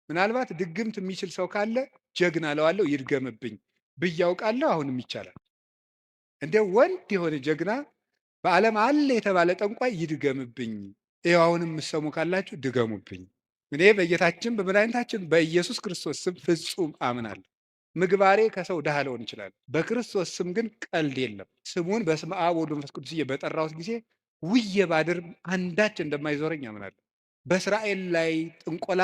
ምናልባት ድግምት የሚችል ሰው ካለ ጀግና እለዋለሁ ይድገምብኝ ብዬ አውቃለሁ። አሁንም ይቻላል። እንደ ወንድ የሆነ ጀግና በዓለም አለ የተባለ ጠንቋይ ይድገምብኝ። ይኸው አሁንም የምትሰሙ ካላችሁ ድገሙብኝ። እኔ በጌታችን በመድኃኒታችን በኢየሱስ ክርስቶስ ስም ፍጹም አምናለሁ። ምግባሬ ከሰው ድሃ ልሆን ይችላል። በክርስቶስ ስም ግን ቀልድ የለም። ስሙን በስመ አብ ወወልድ ወመንፈስ ቅዱስ በጠራሁት ጊዜ ውዬ ባድር አንዳች እንደማይዞረኝ አምናለሁ። በእስራኤል ላይ ጥንቆላ፣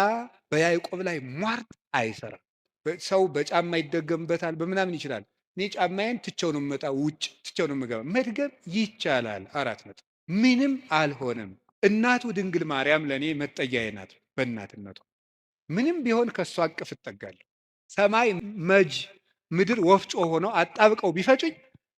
በያዕቆብ ላይ ሟርት አይሰራም። ሰው በጫማ ይደገምበታል በምናምን ይችላል። እኔ ጫማዬን ትቼው ነው የምመጣ፣ ውጭ ትቼው ነው የምገባ። መድገም ይቻላል። 4 ነጥብ። ምንም አልሆነም። እናቱ ድንግል ማርያም ለእኔ መጠጊያዬ ናት። በእናትነቷ ምንም ቢሆን ከእሷ አቅፍ እጠጋለሁ። ሰማይ መጅ ምድር ወፍጮ ሆነው አጣብቀው ቢፈጩኝ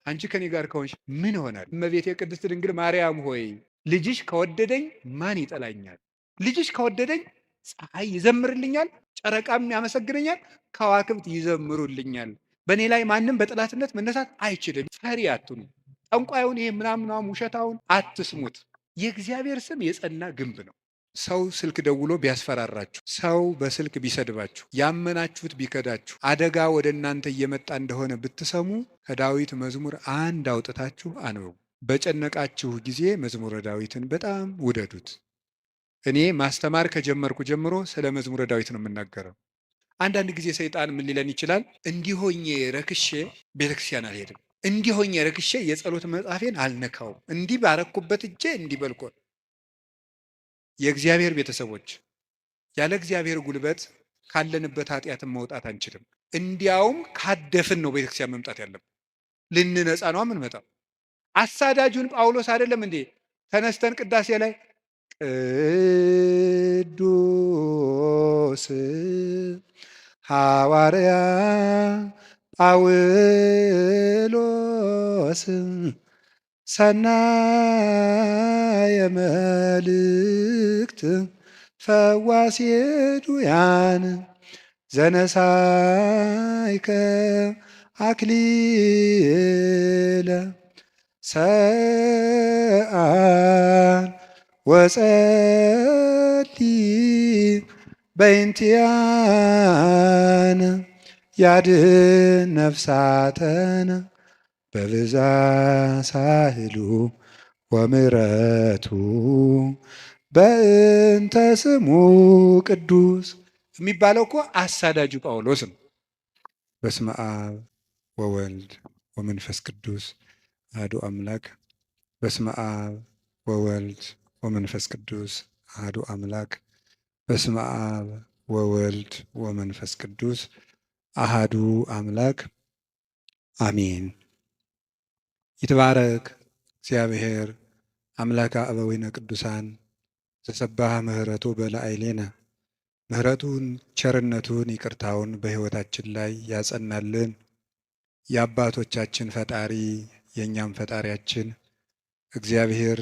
አንቺ ከኔ ጋር ከሆንሽ ምን ይሆናል? እመቤቴ ቅድስት ድንግል ማርያም ሆይ ልጅሽ ከወደደኝ ማን ይጠላኛል? ልጅሽ ከወደደኝ ፀሐይ ይዘምርልኛል፣ ጨረቃም ያመሰግነኛል፣ ከዋክብት ይዘምሩልኛል። በእኔ ላይ ማንም በጠላትነት መነሳት አይችልም። ፈሪ አትኑ። ጠንቋዩን ይሄ ምናምናም ውሸታውን አትስሙት። የእግዚአብሔር ስም የጸና ግንብ ነው። ሰው ስልክ ደውሎ ቢያስፈራራችሁ፣ ሰው በስልክ ቢሰድባችሁ፣ ያመናችሁት ቢከዳችሁ፣ አደጋ ወደ እናንተ እየመጣ እንደሆነ ብትሰሙ ከዳዊት መዝሙር 1 አውጥታችሁ አንብቡ። በጨነቃችሁ ጊዜ መዝሙረ ዳዊትን በጣም ውደዱት። እኔ ማስተማር ከጀመርኩ ጀምሮ ስለ መዝሙረ ዳዊት ነው የምናገረው። አንዳንድ ጊዜ ሰይጣን ምን ሊለን ይችላል? እንዲሆኜ ረክሼ ቤተክርስቲያን አልሄድም፣ እንዲሆኜ ረክሼ የጸሎት መጽሐፌን አልነካውም፣ እንዲህ ባረኩበት እጄ እንዲህ በልኮ። የእግዚአብሔር ቤተሰቦች ያለ እግዚአብሔር ጉልበት ካለንበት ኃጢአትን መውጣት አንችልም። እንዲያውም ካደፍን ነው ቤተክርስቲያን መምጣት ያለብን። ልንነጻ ነው የምንመጣው። አሳዳጁን ጳውሎስ አይደለም እንዴ ተነስተን ቅዳሴ ላይ ቅዱስ ሐዋርያ ጳውሎስ ሰናየ መልእክት ፈዋሴ ዱያን ዘነሳይከ አክሊለ ሰአል ወጸሊ በእንቲአነ ያድኅን ነፍሳተነ በብዛ ሳህሉ ወምሕረቱ በእንተ ስሙ ቅዱስ የሚባለው እኮ አሳዳጁ ጳውሎስ ነው። በስመ አብ ወወልድ ወመንፈስ ቅዱስ አሐዱ አምላክ። በስመ አብ ወወልድ ወመንፈስ ቅዱስ አሐዱ አምላክ። በስመ አብ ወወልድ ወመንፈስ ቅዱስ አሐዱ አምላክ አሜን። ይትባረክ እግዚአብሔር አምላከ አበዊነ ቅዱሳን ዘሰባህ ምሕረቱ በላዕሌነ። ምሕረቱን ቸርነቱን ይቅርታውን በሕይወታችን ላይ ያጸናልን የአባቶቻችን ፈጣሪ የእኛም ፈጣሪያችን እግዚአብሔር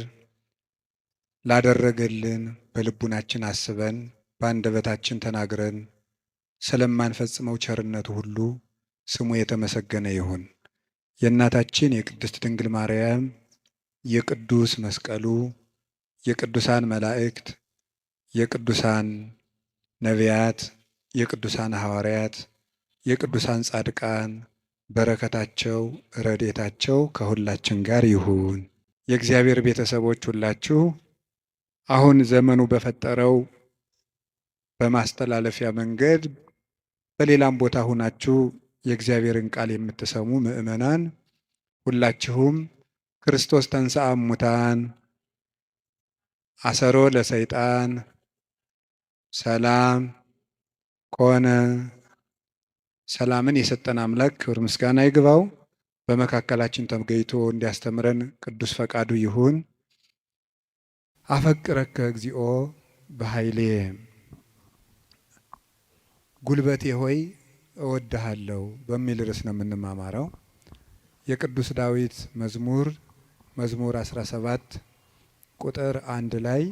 ላደረገልን በልቡናችን አስበን በአንደበታችን ተናግረን ስለማንፈጽመው ቸርነቱ ሁሉ ስሙ የተመሰገነ ይሁን። የእናታችን የቅድስት ድንግል ማርያም የቅዱስ መስቀሉ የቅዱሳን መላእክት የቅዱሳን ነቢያት የቅዱሳን ሐዋርያት የቅዱሳን ጻድቃን በረከታቸው ረድኤታቸው ከሁላችን ጋር ይሁን። የእግዚአብሔር ቤተሰቦች ሁላችሁ አሁን ዘመኑ በፈጠረው በማስተላለፊያ መንገድ በሌላም ቦታ ሁናችሁ የእግዚአብሔርን ቃል የምትሰሙ ምእመናን ሁላችሁም ክርስቶስ ተንሥአ እሙታን አሰሮ ለሰይጣን ሰላም ኮነ። ሰላምን የሰጠን አምላክ ክብር ምስጋና ይግባው። በመካከላችን ተገኝቶ እንዲያስተምረን ቅዱስ ፈቃዱ ይሁን። አፈቅረከ እግዚኦ በኃይሌ፣ ጉልበቴ ሆይ እወድሃለሁ በሚል ርዕስ ነው የምንማማረው። የቅዱስ ዳዊት መዝሙር 17 ቁጥር 1 ላይ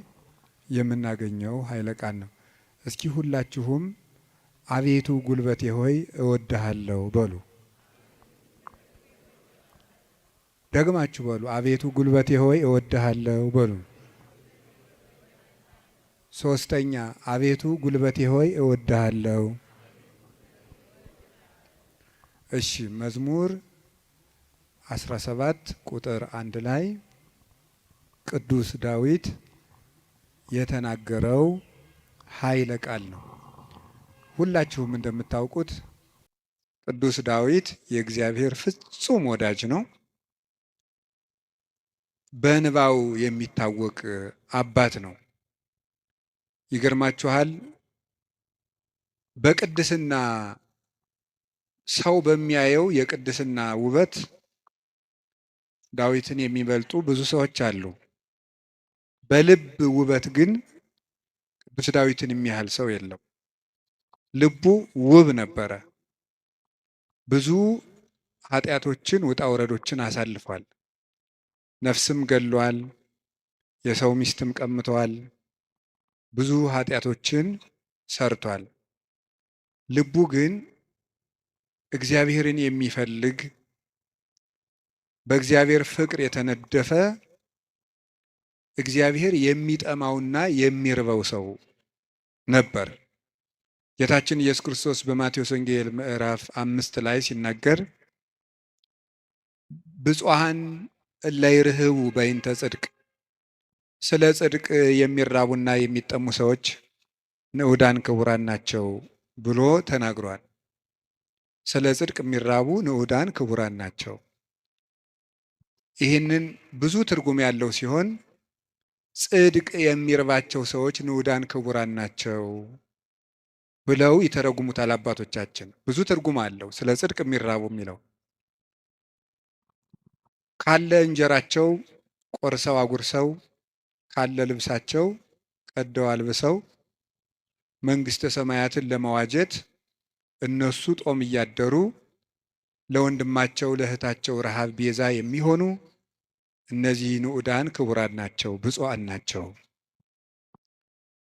የምናገኘው ኃይለ ቃል ነው። እስኪ ሁላችሁም አቤቱ ጉልበቴ ሆይ እወድሃለሁ በሉ። ደግማችሁ በሉ። አቤቱ ጉልበቴ ሆይ እወድሃለሁ በሉ። ሶስተኛ አቤቱ ጉልበቴ ሆይ እወድሃለሁ። እሺ መዝሙር 17 ቁጥር 1 ላይ ቅዱስ ዳዊት የተናገረው ኃይለ ቃል ነው። ሁላችሁም እንደምታውቁት ቅዱስ ዳዊት የእግዚአብሔር ፍጹም ወዳጅ ነው። በእንባው የሚታወቅ አባት ነው። ይገርማችኋል፣ በቅድስና ሰው በሚያየው የቅድስና ውበት ዳዊትን የሚበልጡ ብዙ ሰዎች አሉ። በልብ ውበት ግን ቅዱስ ዳዊትን የሚያህል ሰው የለም። ልቡ ውብ ነበረ። ብዙ ኃጢአቶችን ውጣ ውረዶችን አሳልፏል። ነፍስም ገሏል። የሰው ሚስትም ቀምተዋል። ብዙ ኃጢአቶችን ሰርቷል። ልቡ ግን እግዚአብሔርን የሚፈልግ በእግዚአብሔር ፍቅር የተነደፈ እግዚአብሔር የሚጠማውና የሚርበው ሰው ነበር። ጌታችን ኢየሱስ ክርስቶስ በማቴዎስ ወንጌል ምዕራፍ 5 ላይ ሲናገር ብፁዓን እለ ይርህቡ በይንተ ጽድቅ፣ ስለ ጽድቅ የሚራቡና የሚጠሙ ሰዎች ንዑዳን ክቡራን ናቸው ብሎ ተናግሯል። ስለ ጽድቅ የሚራቡ ንዑዳን ክቡራን ናቸው። ይህንን ብዙ ትርጉም ያለው ሲሆን ጽድቅ የሚርባቸው ሰዎች ንዑዳን ክቡራን ናቸው ብለው ይተረጉሙታል አባቶቻችን። ብዙ ትርጉም አለው ስለ ጽድቅ የሚራቡ የሚለው። ካለ እንጀራቸው ቆርሰው አጉርሰው፣ ካለ ልብሳቸው ቀደው አልብሰው መንግሥተ ሰማያትን ለመዋጀት እነሱ ጦም እያደሩ ለወንድማቸው ለእህታቸው ረሃብ ቤዛ የሚሆኑ እነዚህ ንዑዳን ክቡራን ናቸው፣ ብፁዓን ናቸው።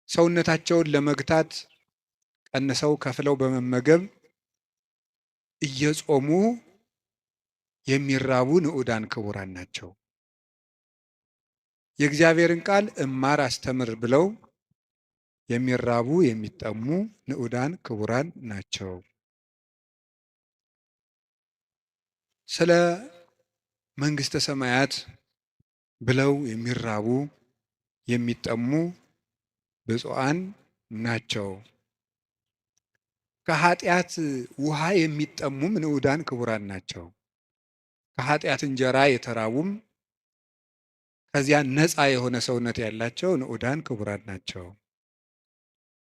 ሰውነታቸውን ለመግታት ቀንሰው ከፍለው በመመገብ እየጾሙ የሚራቡ ንዑዳን ክቡራን ናቸው። የእግዚአብሔርን ቃል እማር አስተምር ብለው የሚራቡ የሚጠሙ ንዑዳን ክቡራን ናቸው። ስለ መንግሥተ ሰማያት ብለው የሚራቡ የሚጠሙ ብፁዓን ናቸው። ከኃጢአት ውሃ የሚጠሙም ንዑዳን ክቡራን ናቸው። ከኃጢአት እንጀራ የተራቡም ከዚያ ነፃ የሆነ ሰውነት ያላቸው ንዑዳን ክቡራን ናቸው።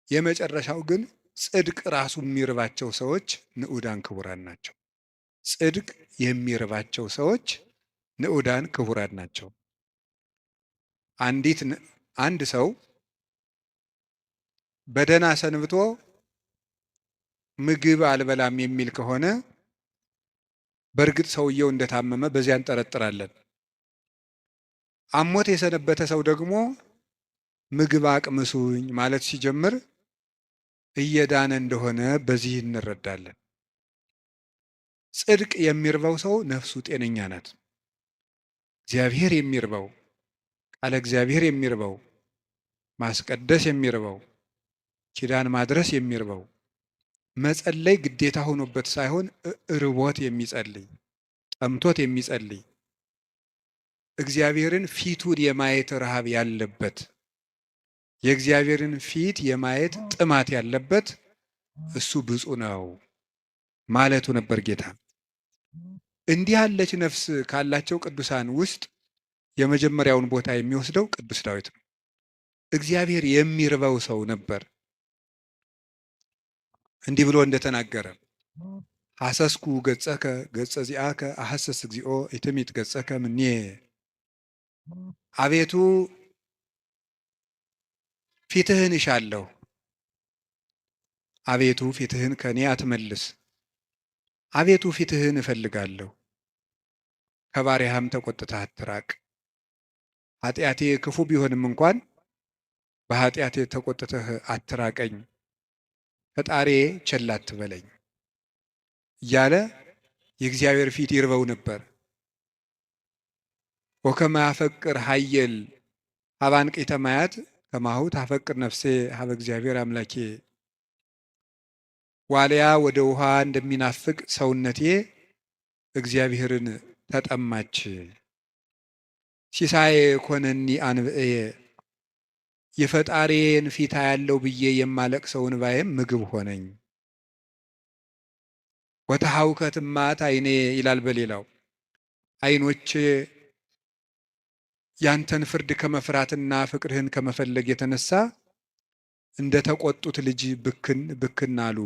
የመጨረሻው ግን ጽድቅ ራሱ የሚርባቸው ሰዎች ንዑዳን ክቡራን ናቸው። ጽድቅ የሚርባቸው ሰዎች ንዑዳን ክቡራን ናቸው። አንድ ሰው በደህና ሰንብቶ ምግብ አልበላም የሚል ከሆነ በእርግጥ ሰውየው እንደታመመ በዚያ እንጠረጥራለን። አሞት የሰነበተ ሰው ደግሞ ምግብ አቅምሱኝ ማለት ሲጀምር እየዳነ እንደሆነ በዚህ እንረዳለን። ጽድቅ የሚርበው ሰው ነፍሱ ጤነኛ ናት። እግዚአብሔር የሚርበው፣ ቃለ እግዚአብሔር የሚርበው፣ ማስቀደስ የሚርበው፣ ኪዳን ማድረስ የሚርበው፣ መጸለይ ግዴታ ሆኖበት ሳይሆን ርቦት የሚጸልይ፣ ጠምቶት የሚጸልይ፣ እግዚአብሔርን ፊቱን የማየት ረሃብ ያለበት፣ የእግዚአብሔርን ፊት የማየት ጥማት ያለበት እሱ ብፁዕ ነው ማለቱ ነበር ጌታ። እንዲህ ያለች ነፍስ ካላቸው ቅዱሳን ውስጥ የመጀመሪያውን ቦታ የሚወስደው ቅዱስ ዳዊት ነው። እግዚአብሔር የሚርበው ሰው ነበር። እንዲህ ብሎ እንደተናገረ ሐሰስኩ ገጸከ ገጸ ዚአከ አሐሰስ እግዚኦ ኢትሚት ገጸከ ምኔ። አቤቱ ፊትህን እሻለሁ፣ አቤቱ ፊትህን ከኔ አትመልስ። አቤቱ ፊትህን እፈልጋለሁ፣ ከባሪያህም ተቆጥተህ አትራቅ። ኃጢአቴ ክፉ ቢሆንም እንኳን በኃጢአቴ ተቆጥተህ አትራቀኝ፣ ፈጣሪ ቸል አትበለኝ እያለ የእግዚአብሔር ፊት ይርበው ነበር። ወከመ ያፈቅር ኃየል ሀበ አንቅዕተ ማያት፣ ከማሁ ታፈቅር ነፍሴ ሀበ እግዚአብሔር አምላኬ። ዋልያ ወደ ውሃ እንደሚናፍቅ ሰውነቴ እግዚአብሔርን ተጠማች። ሲሳዬ ኮነኒ አንብዕየ የፈጣሪዬን ፊት ያለው ብዬ የማለቅሰው እንባዬም ምግብ ሆነኝ። ወተሐውከት እማት ዓይኔ ይላል በሌላው ዓይኖቼ ያንተን ፍርድ ከመፍራትና ፍቅርህን ከመፈለግ የተነሳ እንደ ተቆጡት ልጅ ብክን ብክን አሉ።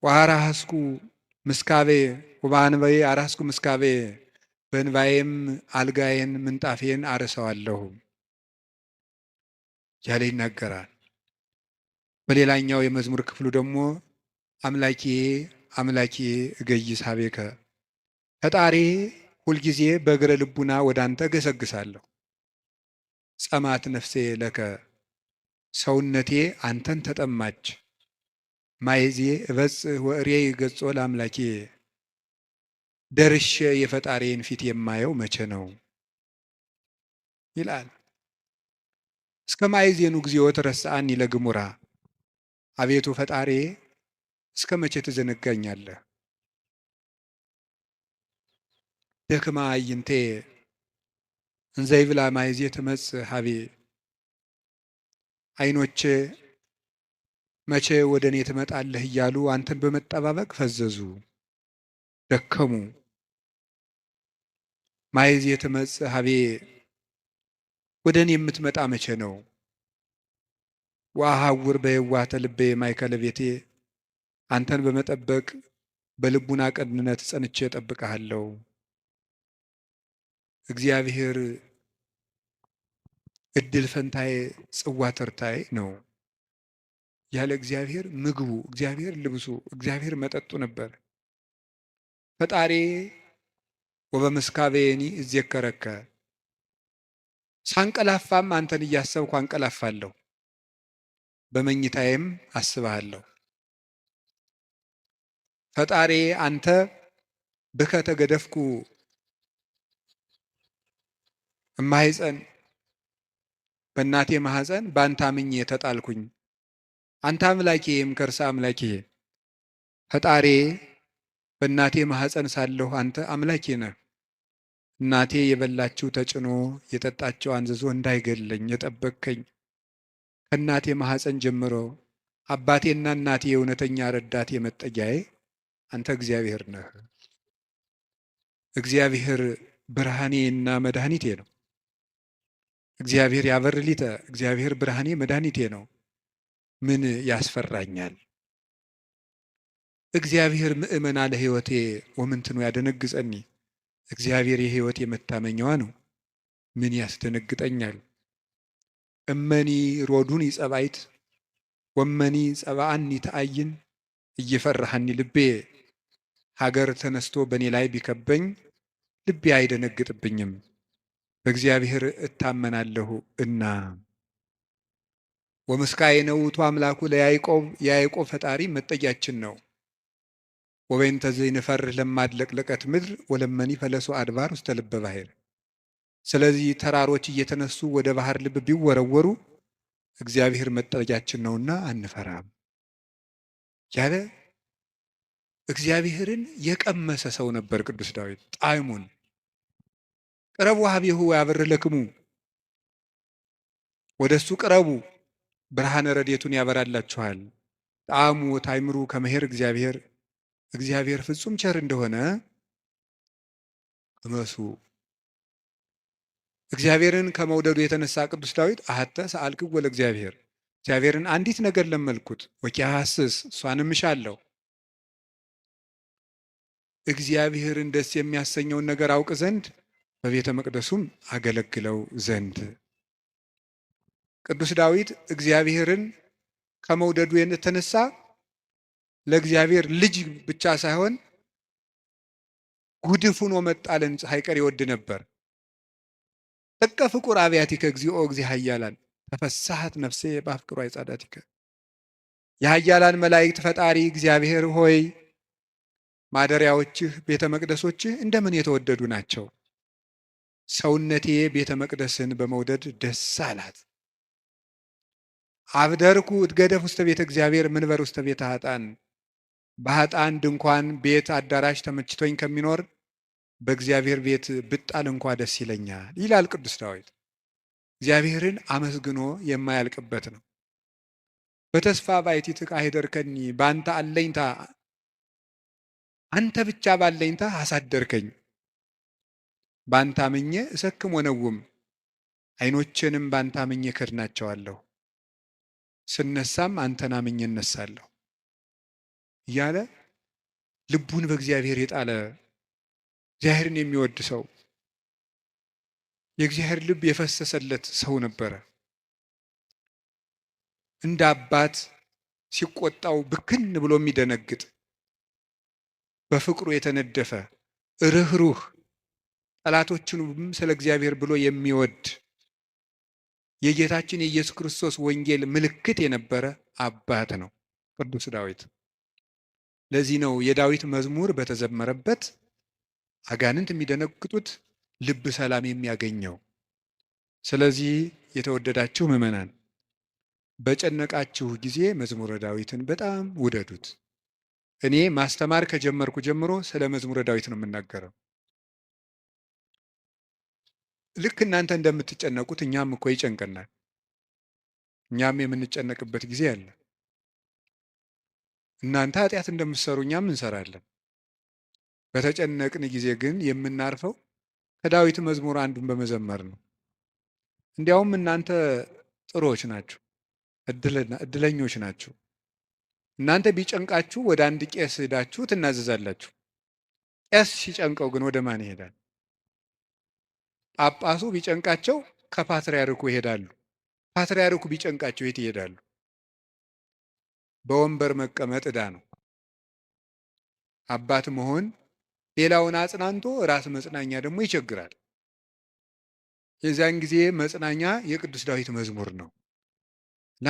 ወአራስኩ ምስካቤ ወበአንባዬ አራስኩ ምስካቤ በእንባዬም አልጋዬን ምንጣፌን አርሰዋለሁ ያለ ይናገራል። በሌላኛው የመዝሙር ክፍሉ ደግሞ አምላኬ አምላኬ እገይስ ኀቤከ ፈጣሪ ሁልጊዜ በእግረ ልቡና ወደ አንተ ገሰግሳለሁ። ጸማት ነፍሴ ለከ ሰውነቴ አንተን ተጠማች። ማይዜ እበጽሕ ወእሬይ ገጾ ለአምላኬ ደርሼ የፈጣሪን ፊት የማየው መቼ ነው ይላል። እስከ ማይዜኑ ጊዜው ተረሳአኒ ለግሙራ አቤቱ ፈጣሪ እስከ መቼ ትዘነጋኛለህ? ደክማ አይንቴ እንዘይብላ ማይዜ ትመጽእ ሀቤ ዓይኖቼ መቼ ወደ እኔ ትመጣለህ እያሉ አንተን በመጠባበቅ ፈዘዙ፣ ደከሙ። ማይዜ ትመጽእ ሀቤ ወደ እኔ የምትመጣ መቼ ነው? ወአሐውር በየዋህተ ልቤ ማእከለ ቤቴ አንተን በመጠበቅ በልቡና ቅንነት ጸንቼ እጠብቅሃለሁ። እግዚአብሔር እድል ፈንታዬ ጽዋ ተርታዬ ነው። ያለ እግዚአብሔር ምግቡ፣ እግዚአብሔር ልብሱ፣ እግዚአብሔር መጠጡ ነበር። ፈጣሪ ወበምስካቤኒ እዜከረከ ሳንቀላፋም አንተን እያሰብኩ አንቀላፋለሁ፣ በመኝታዬም አስብሃለሁ። ፈጣሪ አንተ ብከ ተገደፍኩ እማሕፀን በእናቴ ማህፀን በአንተ አምኜ ተጣልኩኝ። አንተ አምላኬም ከርሰ አምላኬ ፈጣሪ በእናቴ ማህፀን ሳለሁ አንተ አምላኬ ነህ። እናቴ የበላችው ተጭኖ የጠጣችው አንዝዞ እንዳይገለኝ የጠበቅከኝ ከእናቴ ማህፀን ጀምሮ አባቴና እናቴ የእውነተኛ ረዳቴ መጠጊያዬ አንተ እግዚአብሔር ነህ። እግዚአብሔር ብርሃኔና መድኃኒቴ ነው። እግዚአብሔር ያበርሊተ እግዚአብሔር ብርሃኔ መድኃኒቴ ነው። ምን ያስፈራኛል? እግዚአብሔር ምእመና ለሕይወቴ ወምንትኑ ያደነግጸኒ እግዚአብሔር የሕይወቴ መታመኛዋ ነው። ምን ያስደነግጠኛል? እመኒ ሮዱኒ ጸባይት ወመኒ ጸባአኒ ተአይን እየፈራሃኒ ልቤ ሀገር ተነስቶ በእኔ ላይ ቢከበኝ ልቤ አይደነግጥብኝም፣ በእግዚአብሔር እታመናለሁ እና። ወምስካየ ውእቱ አምላኩ ለያዕቆብ የያዕቆብ ፈጣሪ መጠጊያችን ነው። ወበይንተ ዘይንፈርህ ለማድለቅለቀት ምድር ወለመኒ ፈለሶ አድባር ውስተ ልበ ባሕር። ስለዚህ ተራሮች እየተነሱ ወደ ባህር ልብ ቢወረወሩ እግዚአብሔር መጠጊያችን ነውና አንፈራም ያለ እግዚአብሔርን የቀመሰ ሰው ነበር ቅዱስ ዳዊት። ጣዕሙን ቅረቡ ሀቤሁ ያበርለክሙ፣ ወደ እሱ ቅረቡ ብርሃነ ረድኤቱን ያበራላችኋል። ጣዕሙ ታይምሩ ከመሄር እግዚአብሔር ፍጹም ቸር እንደሆነ ቅመሱ። እግዚአብሔርን ከመውደዱ የተነሳ ቅዱስ ዳዊት አሐተ ሰአልክዎ ለእግዚአብሔር እግዚአብሔርን አንዲት ነገር ለመልኩት ወኪያሐስስ እሷንም እሻለሁ። እግዚአብሔርን ደስ የሚያሰኘውን ነገር አውቅ ዘንድ በቤተ መቅደሱም አገለግለው ዘንድ። ቅዱስ ዳዊት እግዚአብሔርን ከመውደዱ የተነሳ ለእግዚአብሔር ልጅ ብቻ ሳይሆን ጉድፍ ሆኖ መጣልን ሳይቀር ይወድ ነበር። ጥቀ ፍቁር አብያቲከ እግዚኦ እግዚእ ኃያላን ተፈሳሐት ነፍሴ በአፍቅሮ አይጻዳቲከ። የኃያላን መላእክት ፈጣሪ እግዚአብሔር ሆይ ማደሪያዎችህ ቤተ መቅደሶችህ እንደምን የተወደዱ ናቸው። ሰውነቴ ቤተ መቅደስን በመውደድ ደስ አላት። አብደርኩ እትገደፍ ውስተ ቤተ እግዚአብሔር ምንበር ውስተ ቤተ ኃጥአን። በኃጥአን ድንኳን ቤት አዳራሽ ተመችቶኝ ከሚኖር በእግዚአብሔር ቤት ብጣል እንኳ ደስ ይለኛል ይላል ቅዱስ ዳዊት። እግዚአብሔርን አመስግኖ የማያልቅበት ነው። በተስፋ ባሕቲትከ አኅደርከኒ፣ በአንተ አለኝታ አንተ ብቻ ባለኝታ አሳደርከኝ። ባንተ አምኜ እሰክም ወነውም፣ ዓይኖቼንም ባንተ አምኜ ከድናቸዋለሁ። ስነሳም አንተን አምኜ እነሳለሁ እያለ ልቡን በእግዚአብሔር የጣለ እግዚአብሔርን የሚወድ ሰው፣ የእግዚአብሔር ልብ የፈሰሰለት ሰው ነበረ። እንደ አባት ሲቆጣው ብክን ብሎ የሚደነግጥ፣ በፍቅሩ የተነደፈ ርኅሩህ፣ ጠላቶቹንም ስለ እግዚአብሔር ብሎ የሚወድ የጌታችን የኢየሱስ ክርስቶስ ወንጌል ምልክት የነበረ አባት ነው ቅዱስ ዳዊት። ለዚህ ነው የዳዊት መዝሙር በተዘመረበት አጋንንት የሚደነግጡት፣ ልብ ሰላም የሚያገኘው። ስለዚህ የተወደዳችሁ ምዕመናን በጨነቃችሁ ጊዜ መዝሙረ ዳዊትን በጣም ውደዱት። እኔ ማስተማር ከጀመርኩ ጀምሮ ስለ መዝሙረ ዳዊት ነው የምናገረው። ልክ እናንተ እንደምትጨነቁት እኛም እኮ ይጨንቀናል። እኛም የምንጨነቅበት ጊዜ አለ። እናንተ ኃጢአት እንደምትሰሩ እኛም እንሰራለን። በተጨነቅን ጊዜ ግን የምናርፈው ከዳዊት መዝሙር አንዱን በመዘመር ነው። እንዲያውም እናንተ ጥሩዎች ናችሁ፣ እድለኞች ናችሁ። እናንተ ቢጨንቃችሁ ወደ አንድ ቄስ ሄዳችሁ ትናዘዛላችሁ። ቄስ ሲጨንቀው ግን ወደ ማን ይሄዳል? ጳጳሱ ቢጨንቃቸው ከፓትርያርኩ ይሄዳሉ። ፓትርያርኩ ቢጨንቃቸው የት ይሄዳሉ? በወንበር መቀመጥ ዕዳ ነው። አባት መሆን ሌላውን አጽናንቶ ራስ መጽናኛ ደግሞ ይቸግራል። የዚያን ጊዜ መጽናኛ የቅዱስ ዳዊት መዝሙር ነው እና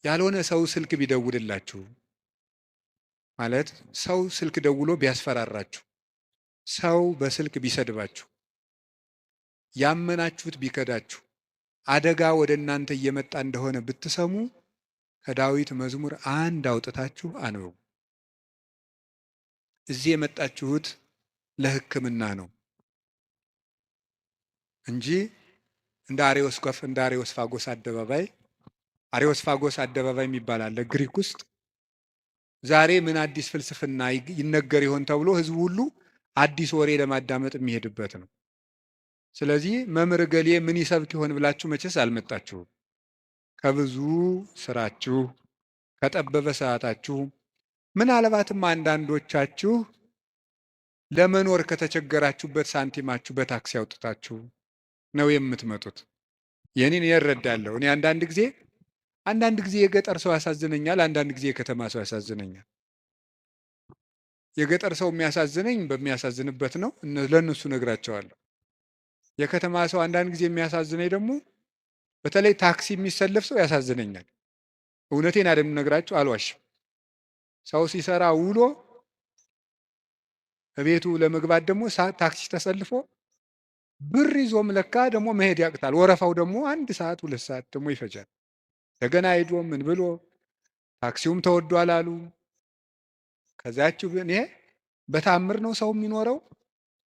ያልሆነ ሰው ስልክ ቢደውልላችሁ ማለት ሰው ስልክ ደውሎ ቢያስፈራራችሁ፣ ሰው በስልክ ቢሰድባችሁ፣ ያመናችሁት ቢከዳችሁ፣ አደጋ ወደ እናንተ እየመጣ እንደሆነ ብትሰሙ ከዳዊት መዝሙር አንድ አውጥታችሁ አንብቡ። እዚህ የመጣችሁት ለሕክምና ነው እንጂ እንደ አሬዎስፋጎስ አደባባይ አሬዎስፋጎስ አደባባይ የሚባል አለ ግሪክ ውስጥ። ዛሬ ምን አዲስ ፍልስፍና ይነገር ይሆን ተብሎ ህዝቡ ሁሉ አዲስ ወሬ ለማዳመጥ የሚሄድበት ነው። ስለዚህ መምህር ገሌ ምን ይሰብክ ይሆን ብላችሁ መቼስ አልመጣችሁም። ከብዙ ስራችሁ ከጠበበ ሰዓታችሁ ምናልባትም አንዳንዶቻችሁ ለመኖር ከተቸገራችሁበት ሳንቲማችሁ በታክሲ አውጥታችሁ ነው የምትመጡት። ይህንን እረዳለሁ። እኔ አንዳንድ ጊዜ የገጠር ሰው ያሳዝነኛል፣ አንዳንድ ጊዜ የከተማ ሰው ያሳዝነኛል። የገጠር ሰው የሚያሳዝነኝ በሚያሳዝንበት ነው፣ ለእነሱ ነግራቸዋለሁ። የከተማ ሰው አንዳንድ ጊዜ የሚያሳዝነኝ ደግሞ በተለይ ታክሲ የሚሰለፍ ሰው ያሳዝነኛል። እውነቴን አይደል የምነግራችሁ፣ አልዋሽም። ሰው ሲሰራ ውሎ በቤቱ ለመግባት ደግሞ ታክሲ ተሰልፎ ብር ይዞም ለካ ደግሞ መሄድ ያቅታል። ወረፋው ደግሞ 1 ሰዓት 2 ሰዓት ደግሞ ይፈጃል። እንደገና ሄዶ ምን ብሎ ታክሲውም ተወዷል አሉ። ከዛችሁ ግን ይሄ በታምር ነው ሰው የሚኖረው፣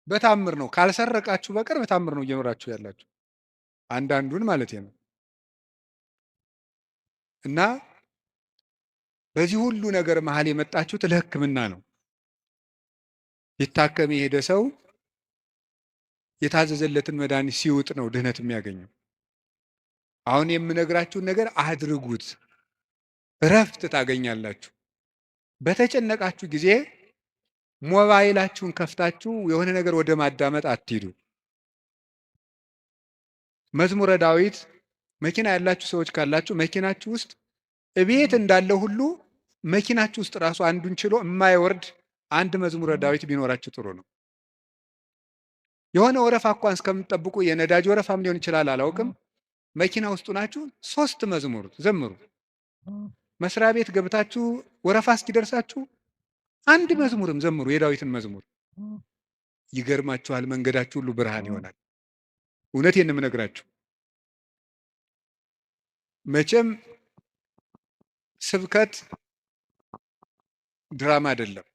በታምር ነው። ካልሰረቃችሁ በቀር በታምር ነው እየኖራችሁ ያላችሁ፣ አንዳንዱን ማለት ነው። እና በዚህ ሁሉ ነገር መሀል የመጣችሁት ለሕክምና ነው። ሊታከም የሄደ ሰው የታዘዘለትን መድኃኒት ሲውጥ ነው ድህነት የሚያገኘው። አሁን የምነግራችሁን ነገር አድርጉት፣ እረፍት ታገኛላችሁ። በተጨነቃችሁ ጊዜ ሞባይላችሁን ከፍታችሁ የሆነ ነገር ወደ ማዳመጥ አትሂዱ። መዝሙረ ዳዊት መኪና ያላችሁ ሰዎች ካላችሁ መኪናችሁ ውስጥ እቤት እንዳለው ሁሉ መኪናችሁ ውስጥ ራሱ አንዱን ችሎ የማይወርድ አንድ መዝሙረ ዳዊት ቢኖራችሁ ጥሩ ነው። የሆነ ወረፋ እንኳን እስከምትጠብቁ የነዳጅ ወረፋም ሊሆን ይችላል፣ አላውቅም። መኪና ውስጡ ናችሁ 3 መዝሙር ዘምሩ። መስሪያ ቤት ገብታችሁ ወረፋ እስኪደርሳችሁ 1 መዝሙርም ዘምሩ፣ የዳዊትን መዝሙር። ይገርማችኋል፣ መንገዳችሁ ሁሉ ብርሃን ይሆናል። እውነቴን ነው የምነግራችሁ። መቼም ስብከት ድራማ አይደለም።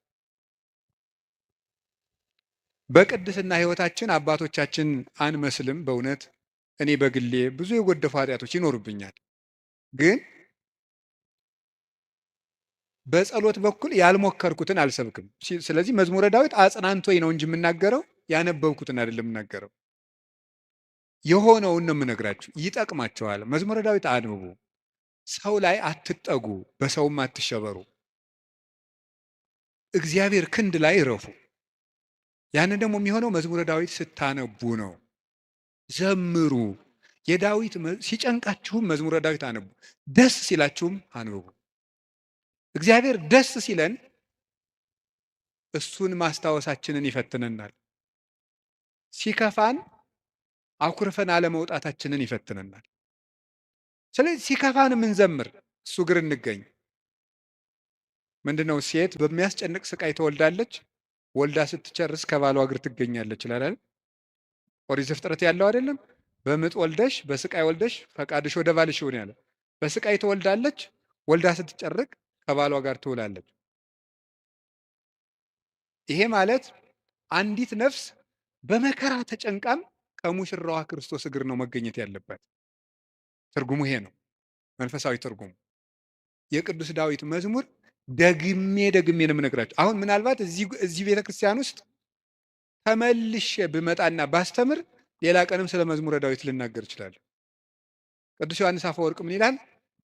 በቅድስና ሕይወታችን አባቶቻችን አንመስልም። በእውነት እኔ በግሌ ብዙ የጎደፉ ኃጢአቶች ይኖሩብኛል። ግን በጸሎት በኩል ያልሞከርኩትን አልሰብክም። ስለዚህ መዝሙረ ዳዊት አጽናንቶኝ ነው እንጂ የምናገረው ያነበብኩትን አይደለም የምናገረው። የሆነውን ነው የምነግራችሁ። ይጠቅማቸዋል። መዝሙረ ዳዊት አንብቡ። ሰው ላይ አትጠጉ፣ በሰውም አትሸበሩ። እግዚአብሔር ክንድ ላይ እረፉ። ያንን ደግሞ የሚሆነው መዝሙረ ዳዊት ስታነቡ ነው። ዘምሩ። የዳዊት ሲጨንቃችሁም መዝሙረ ዳዊት አንቡ፣ ደስ ሲላችሁም አንብቡ። እግዚአብሔር ደስ ሲለን እሱን ማስታወሳችንን ይፈትነናል። ሲከፋን አኩርፈን አለመውጣታችንን ይፈትነናል። ስለዚህ ሲከፋን የምንዘምር እሱ እግር እንገኝ። ምንድነው? ሴት በሚያስጨንቅ ስቃይ ትወልዳለች፣ ወልዳ ስትጨርስ ከባሏ እግር ትገኛለች ይላል። ኦሪት ዘፍጥረት ያለው አይደለም? በምጥ ወልደሽ በስቃይ ወልደሽ ፈቃድሽ ወደ ባልሽ ይሁን ያለ። በስቃይ ትወልዳለች፣ ወልዳ ስትጨርቅ ከባሏ ጋር ትውላለች። ይሄ ማለት አንዲት ነፍስ በመከራ ተጨንቃም ከሙሽራዋ ክርስቶስ እግር ነው መገኘት ያለባት። ትርጉሙ ይሄ ነው፣ መንፈሳዊ ትርጉሙ። የቅዱስ ዳዊት መዝሙር ደግሜ ነው የምነግራቸው። አሁን ምናልባት እዚህ ቤተ ክርስቲያን ውስጥ ተመልሼ ብመጣና ባስተምር ሌላ ቀንም ስለ መዝሙረ ዳዊት ልናገር እችላለሁ። ቅዱስ ዮሐንስ አፈወርቅ ምን ይላል?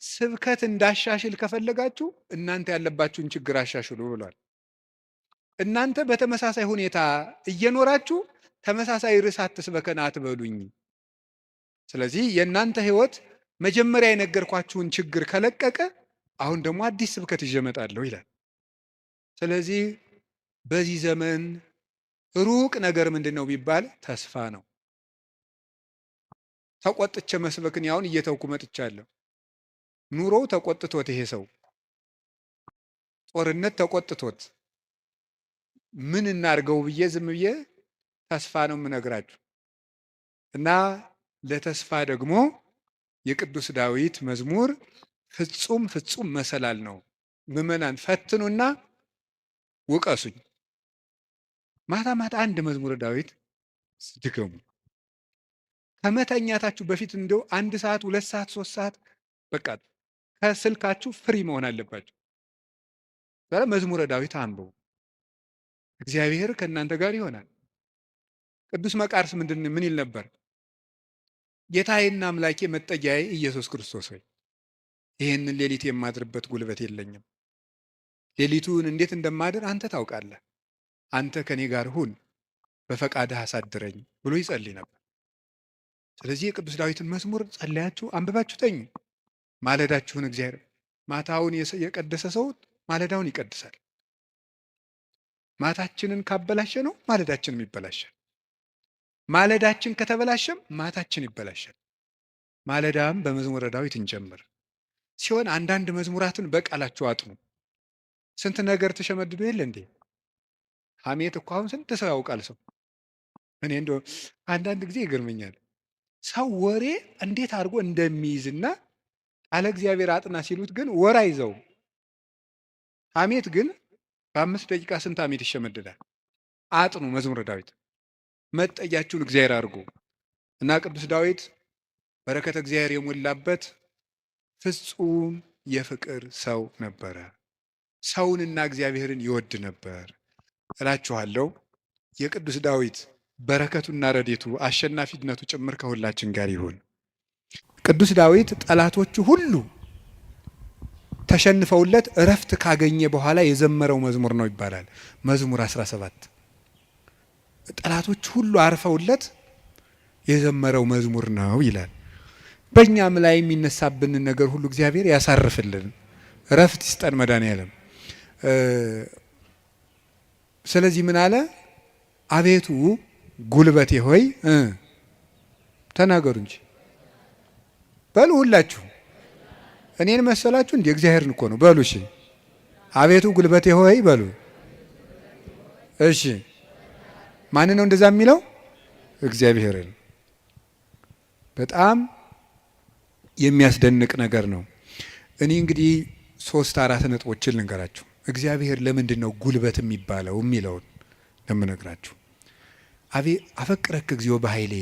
ስብከት እንዳሻሽል ከፈለጋችሁ እናንተ ያለባችሁን ችግር አሻሽሉ ብሏል። እናንተ በተመሳሳይ ሁኔታ እየኖራችሁ ተመሳሳይ ርዕስ አትስበከን አትበሉኝ። ስለዚህ የእናንተ ሕይወት መጀመሪያ የነገርኳችሁን ችግር ከለቀቀ አሁን ደግሞ አዲስ ስብከት ይዤ እመጣለሁ ይላል። ስለዚህ በዚህ ዘመን ሩቅ ነገር ምንድን ነው ቢባል ተስፋ ነው። ተቆጥቼ መስበክን ያሁን እየተውኩ መጥቻለሁ። ኑሮው ተቆጥቶት ይሄ ሰው ጦርነት ተቆጥቶት ምን እናርገው ብዬ ዝም ብዬ ተስፋ ነው የምነግራችሁ። እና ለተስፋ ደግሞ የቅዱስ ዳዊት መዝሙር ፍጹም ፍጹም መሰላል ነው። ምዕመናን ፈትኑና ውቀሱኝ። ማታ ማታ አንድ መዝሙረ ዳዊት ድገሙ። ከመተኛታችሁ በፊት እንደው 1 ሰዓት 2 ሰዓት 3 ሰዓት በቃ ከስልካችሁ ፍሪ መሆን አለባችሁ። መዝሙረ ዳዊት አንብቡ። እግዚአብሔር ከእናንተ ጋር ይሆናል። ቅዱስ መቃርስ ምን ይል ነበር? ጌታዬና አምላኬ መጠጊያዬ ኢየሱስ ክርስቶስ ሆይ ይህንን ሌሊት የማድርበት ጉልበት የለኝም። ሌሊቱን እንዴት እንደማድር አንተ ታውቃለህ። አንተ ከኔ ጋር ሁን፣ በፈቃድህ አሳድረኝ ብሎ ይጸልይ ነበር። ስለዚህ የቅዱስ ዳዊትን መዝሙር ጸለያችሁ አንብባችሁ ተኙ። ማለዳችሁን እግዚአብሔር ማታውን የቀደሰ ሰው ማለዳውን ይቀድሳል። ማታችንን ካበላሸ ነው ማለዳችንም ይበላሻል። ማለዳችን ከተበላሸም ማታችን ይበላሻል። ማለዳም በመዝሙረ ዳዊት እንጀምር ሲሆን አንዳንድ መዝሙራትን በቃላችሁ አጥኑ። ስንት ነገር ተሸመድዶ የለ እንዴ? ሐሜት እኮ አሁን ስንት ሰው ያውቃል። ሰው እኔ እንደው አንዳንድ ጊዜ ይገርመኛል። ሰው ወሬ እንዴት አድርጎ እንደሚይዝና ቃለ እግዚአብሔር አጥና ሲሉት ግን ወር አይዘው። ሐሜት ግን በ5 ደቂቃ ስንት ሐሜት ይሸመድዳል። አጥኑ መዝሙረ ዳዊት፣ መጠጊያችሁን እግዚአብሔር አድርጉ እና ቅዱስ ዳዊት በረከተ እግዚአብሔር የሞላበት ፍጹም የፍቅር ሰው ነበረ። ሰውንና እግዚአብሔርን ይወድ ነበር እላችኋለሁ። የቅዱስ ዳዊት በረከቱና ረዴቱ አሸናፊነቱ ጭምር ከሁላችን ጋር ይሁን። ቅዱስ ዳዊት ጠላቶቹ ሁሉ ተሸንፈውለት እረፍት ካገኘ በኋላ የዘመረው መዝሙር ነው ይባላል። መዝሙር 17 ጠላቶቹ ሁሉ አርፈውለት የዘመረው መዝሙር ነው ይላል። በእኛም ላይ የሚነሳብንን ነገር ሁሉ እግዚአብሔር ያሳርፍልን፣ እረፍት ይስጠን መድኃኔዓለም። ስለዚህ ምን አለ? አቤቱ ጉልበቴ ሆይ ተናገሩ እንጂ በሉ ሁላችሁ። እኔን መሰላችሁ እንዴ? እግዚአብሔርን እኮ ነው። በሉ እሺ፣ አቤቱ ጉልበቴ ሆይ በሉ። እሺ፣ ማን ነው እንደዛ የሚለው? እግዚአብሔርን። በጣም የሚያስደንቅ ነገር ነው። እኔ እንግዲህ 3-4 ነጥቦችን ልንገራችሁ። እግዚአብሔር ለምንድን ነው ጉልበት የሚባለው የሚለውን ለምነግራችሁ። አፈቅረክ እግዚኦ በኃይሌ፣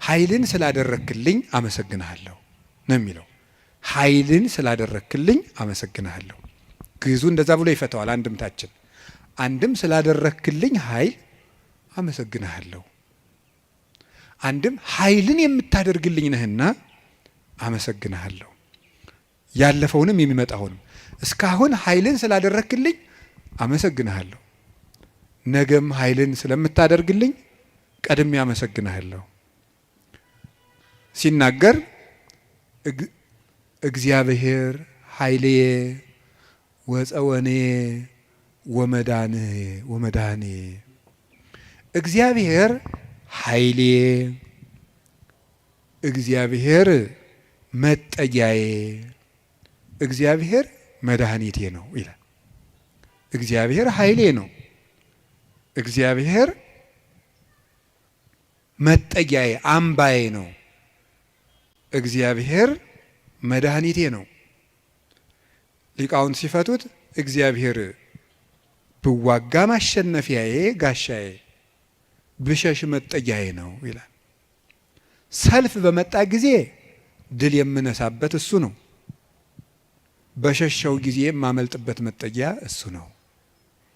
ኃይልን ስላደረክልኝ አመሰግንሃለሁ ነው የሚለው። ኃይልን ስላደረክልኝ አመሰግንሃለሁ። ግዕዙ እንደዛ ብሎ ይፈተዋል። አንድምታችን አንድም ስላደረክልኝ ኃይል አመሰግንሃለሁ፣ አንድም ኃይልን የምታደርግልኝ ነህና አመሰግንሃለሁ። ያለፈውንም የሚመጣውንም እስካሁን ኃይልን ስላደረክልኝ አመሰግንሃለሁ፣ ነገም ኃይልን ስለምታደርግልኝ ቀድሜ አመሰግንሃለሁ። ሲናገር እግዚአብሔር ኃይልየ ወፀወኔ ወመዳኔ፣ እግዚአብሔር ኃይልየ፣ እግዚአብሔር መጠጊያዬ፣ እግዚአብሔር መድኃኒቴ ነው ይላል። እግዚአብሔር ኃይሌ ነው፣ እግዚአብሔር መጠጊያዬ አምባዬ ነው፣ እግዚአብሔር መድኃኒቴ ነው። ሊቃውንት ሲፈቱት እግዚአብሔር ብዋጋ ማሸነፊያዬ ጋሻዬ፣ ብሸሽ መጠጊያዬ ነው ይላል። ሰልፍ በመጣ ጊዜ ድል የምነሳበት እሱ ነው። በሸሸው ጊዜ የማመልጥበት መጠጊያ እሱ ነው።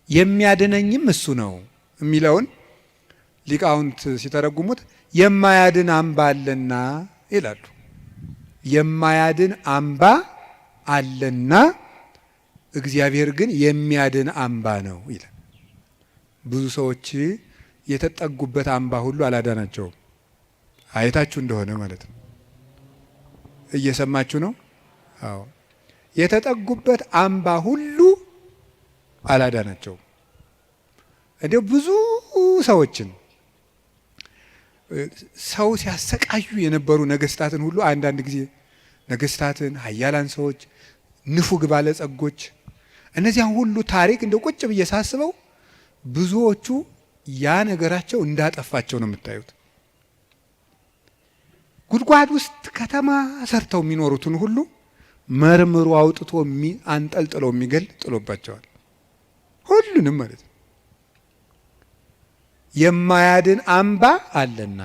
የሚያድነኝም እሱ ነው የሚለውን ሊቃውንት ሲተረጉሙት የማያድን አምባ አለና ይላሉ። የማያድን አምባ አለና እግዚአብሔር ግን የሚያድን አምባ ነው ይላል። ብዙ ሰዎች የተጠጉበት አምባ ሁሉ አላዳናቸውም። አይታችሁ እንደሆነ ማለት ነው። እየሰማችሁ ነው? አዎ። የተጠጉበት አምባ ሁሉ አላዳናቸውም። እንዲያው ብዙ ሰዎችን ሰው ሲያሰቃዩ የነበሩ ነገስታትን ሁሉ አንዳንድ ጊዜ ነገስታትን፣ ኃያላን ሰዎች፣ ንፉግ ባለጸጎች፣ እነዚያን ሁሉ ታሪክ እንደው ቁጭ ብዬ ሳስበው ብዙዎቹ ያ ነገራቸው እንዳጠፋቸው ነው የምታዩት። ጉድጓድ ውስጥ ከተማ ሰርተው የሚኖሩትን ሁሉ መርምሮ አውጥቶ አንጠልጥሎ የሚገል ጥሎባቸዋል። ሁሉንም ማለት ነው። የማያድን አምባ አለና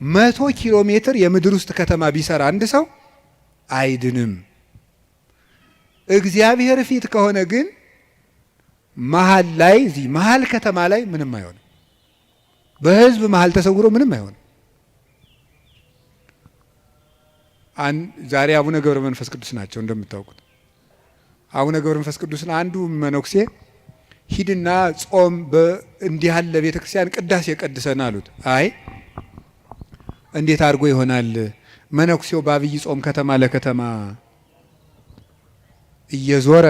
100 ኪሎ ሜትር የምድር ውስጥ ከተማ ቢሰራ አንድ ሰው አይድንም። እግዚአብሔር ፊት ከሆነ ግን መሀል ላይ እዚህ መሀል ከተማ ላይ ምንም አይሆንም። በህዝብ መሀል ተሰውሮ ምንም አይሆንም። ዛሬ አቡነ ገብረ መንፈስ ቅዱስ ናቸው እንደምታውቁት። አቡነ ገብረ መንፈስ ቅዱስን አንዱ መነኩሴ ሂድና ጾም እንዲህ ያለ ቤተ ክርስቲያን ቅዳሴ ቀድሰን አሉት። አይ እንዴት አድርጎ ይሆናል? መነኩሴው በአብይ ጾም ከተማ ለከተማ እየዞረ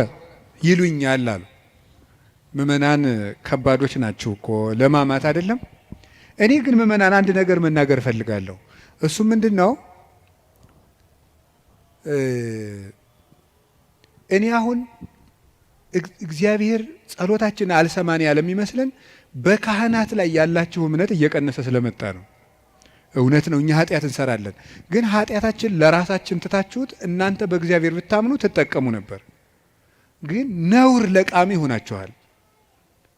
ይሉኛል አሉ። ምእመናን ከባዶች ናቸው እኮ ለማማት አይደለም። እኔ ግን ምእመናን አንድ ነገር መናገር እፈልጋለሁ። እሱ ምንድን ነው? እኔ አሁን እግዚአብሔር ጸሎታችን አልሰማን ያለም ይመስለን በካህናት ላይ ያላችሁ እምነት እየቀነሰ ስለመጣ ነው። እውነት ነው፣ እኛ ኃጢአት እንሰራለን። ግን ኃጢአታችን ለራሳችን ትታችሁት እናንተ በእግዚአብሔር ብታምኑ ትጠቀሙ ነበር። ግን ነውር ለቃሚ ሆናችኋል።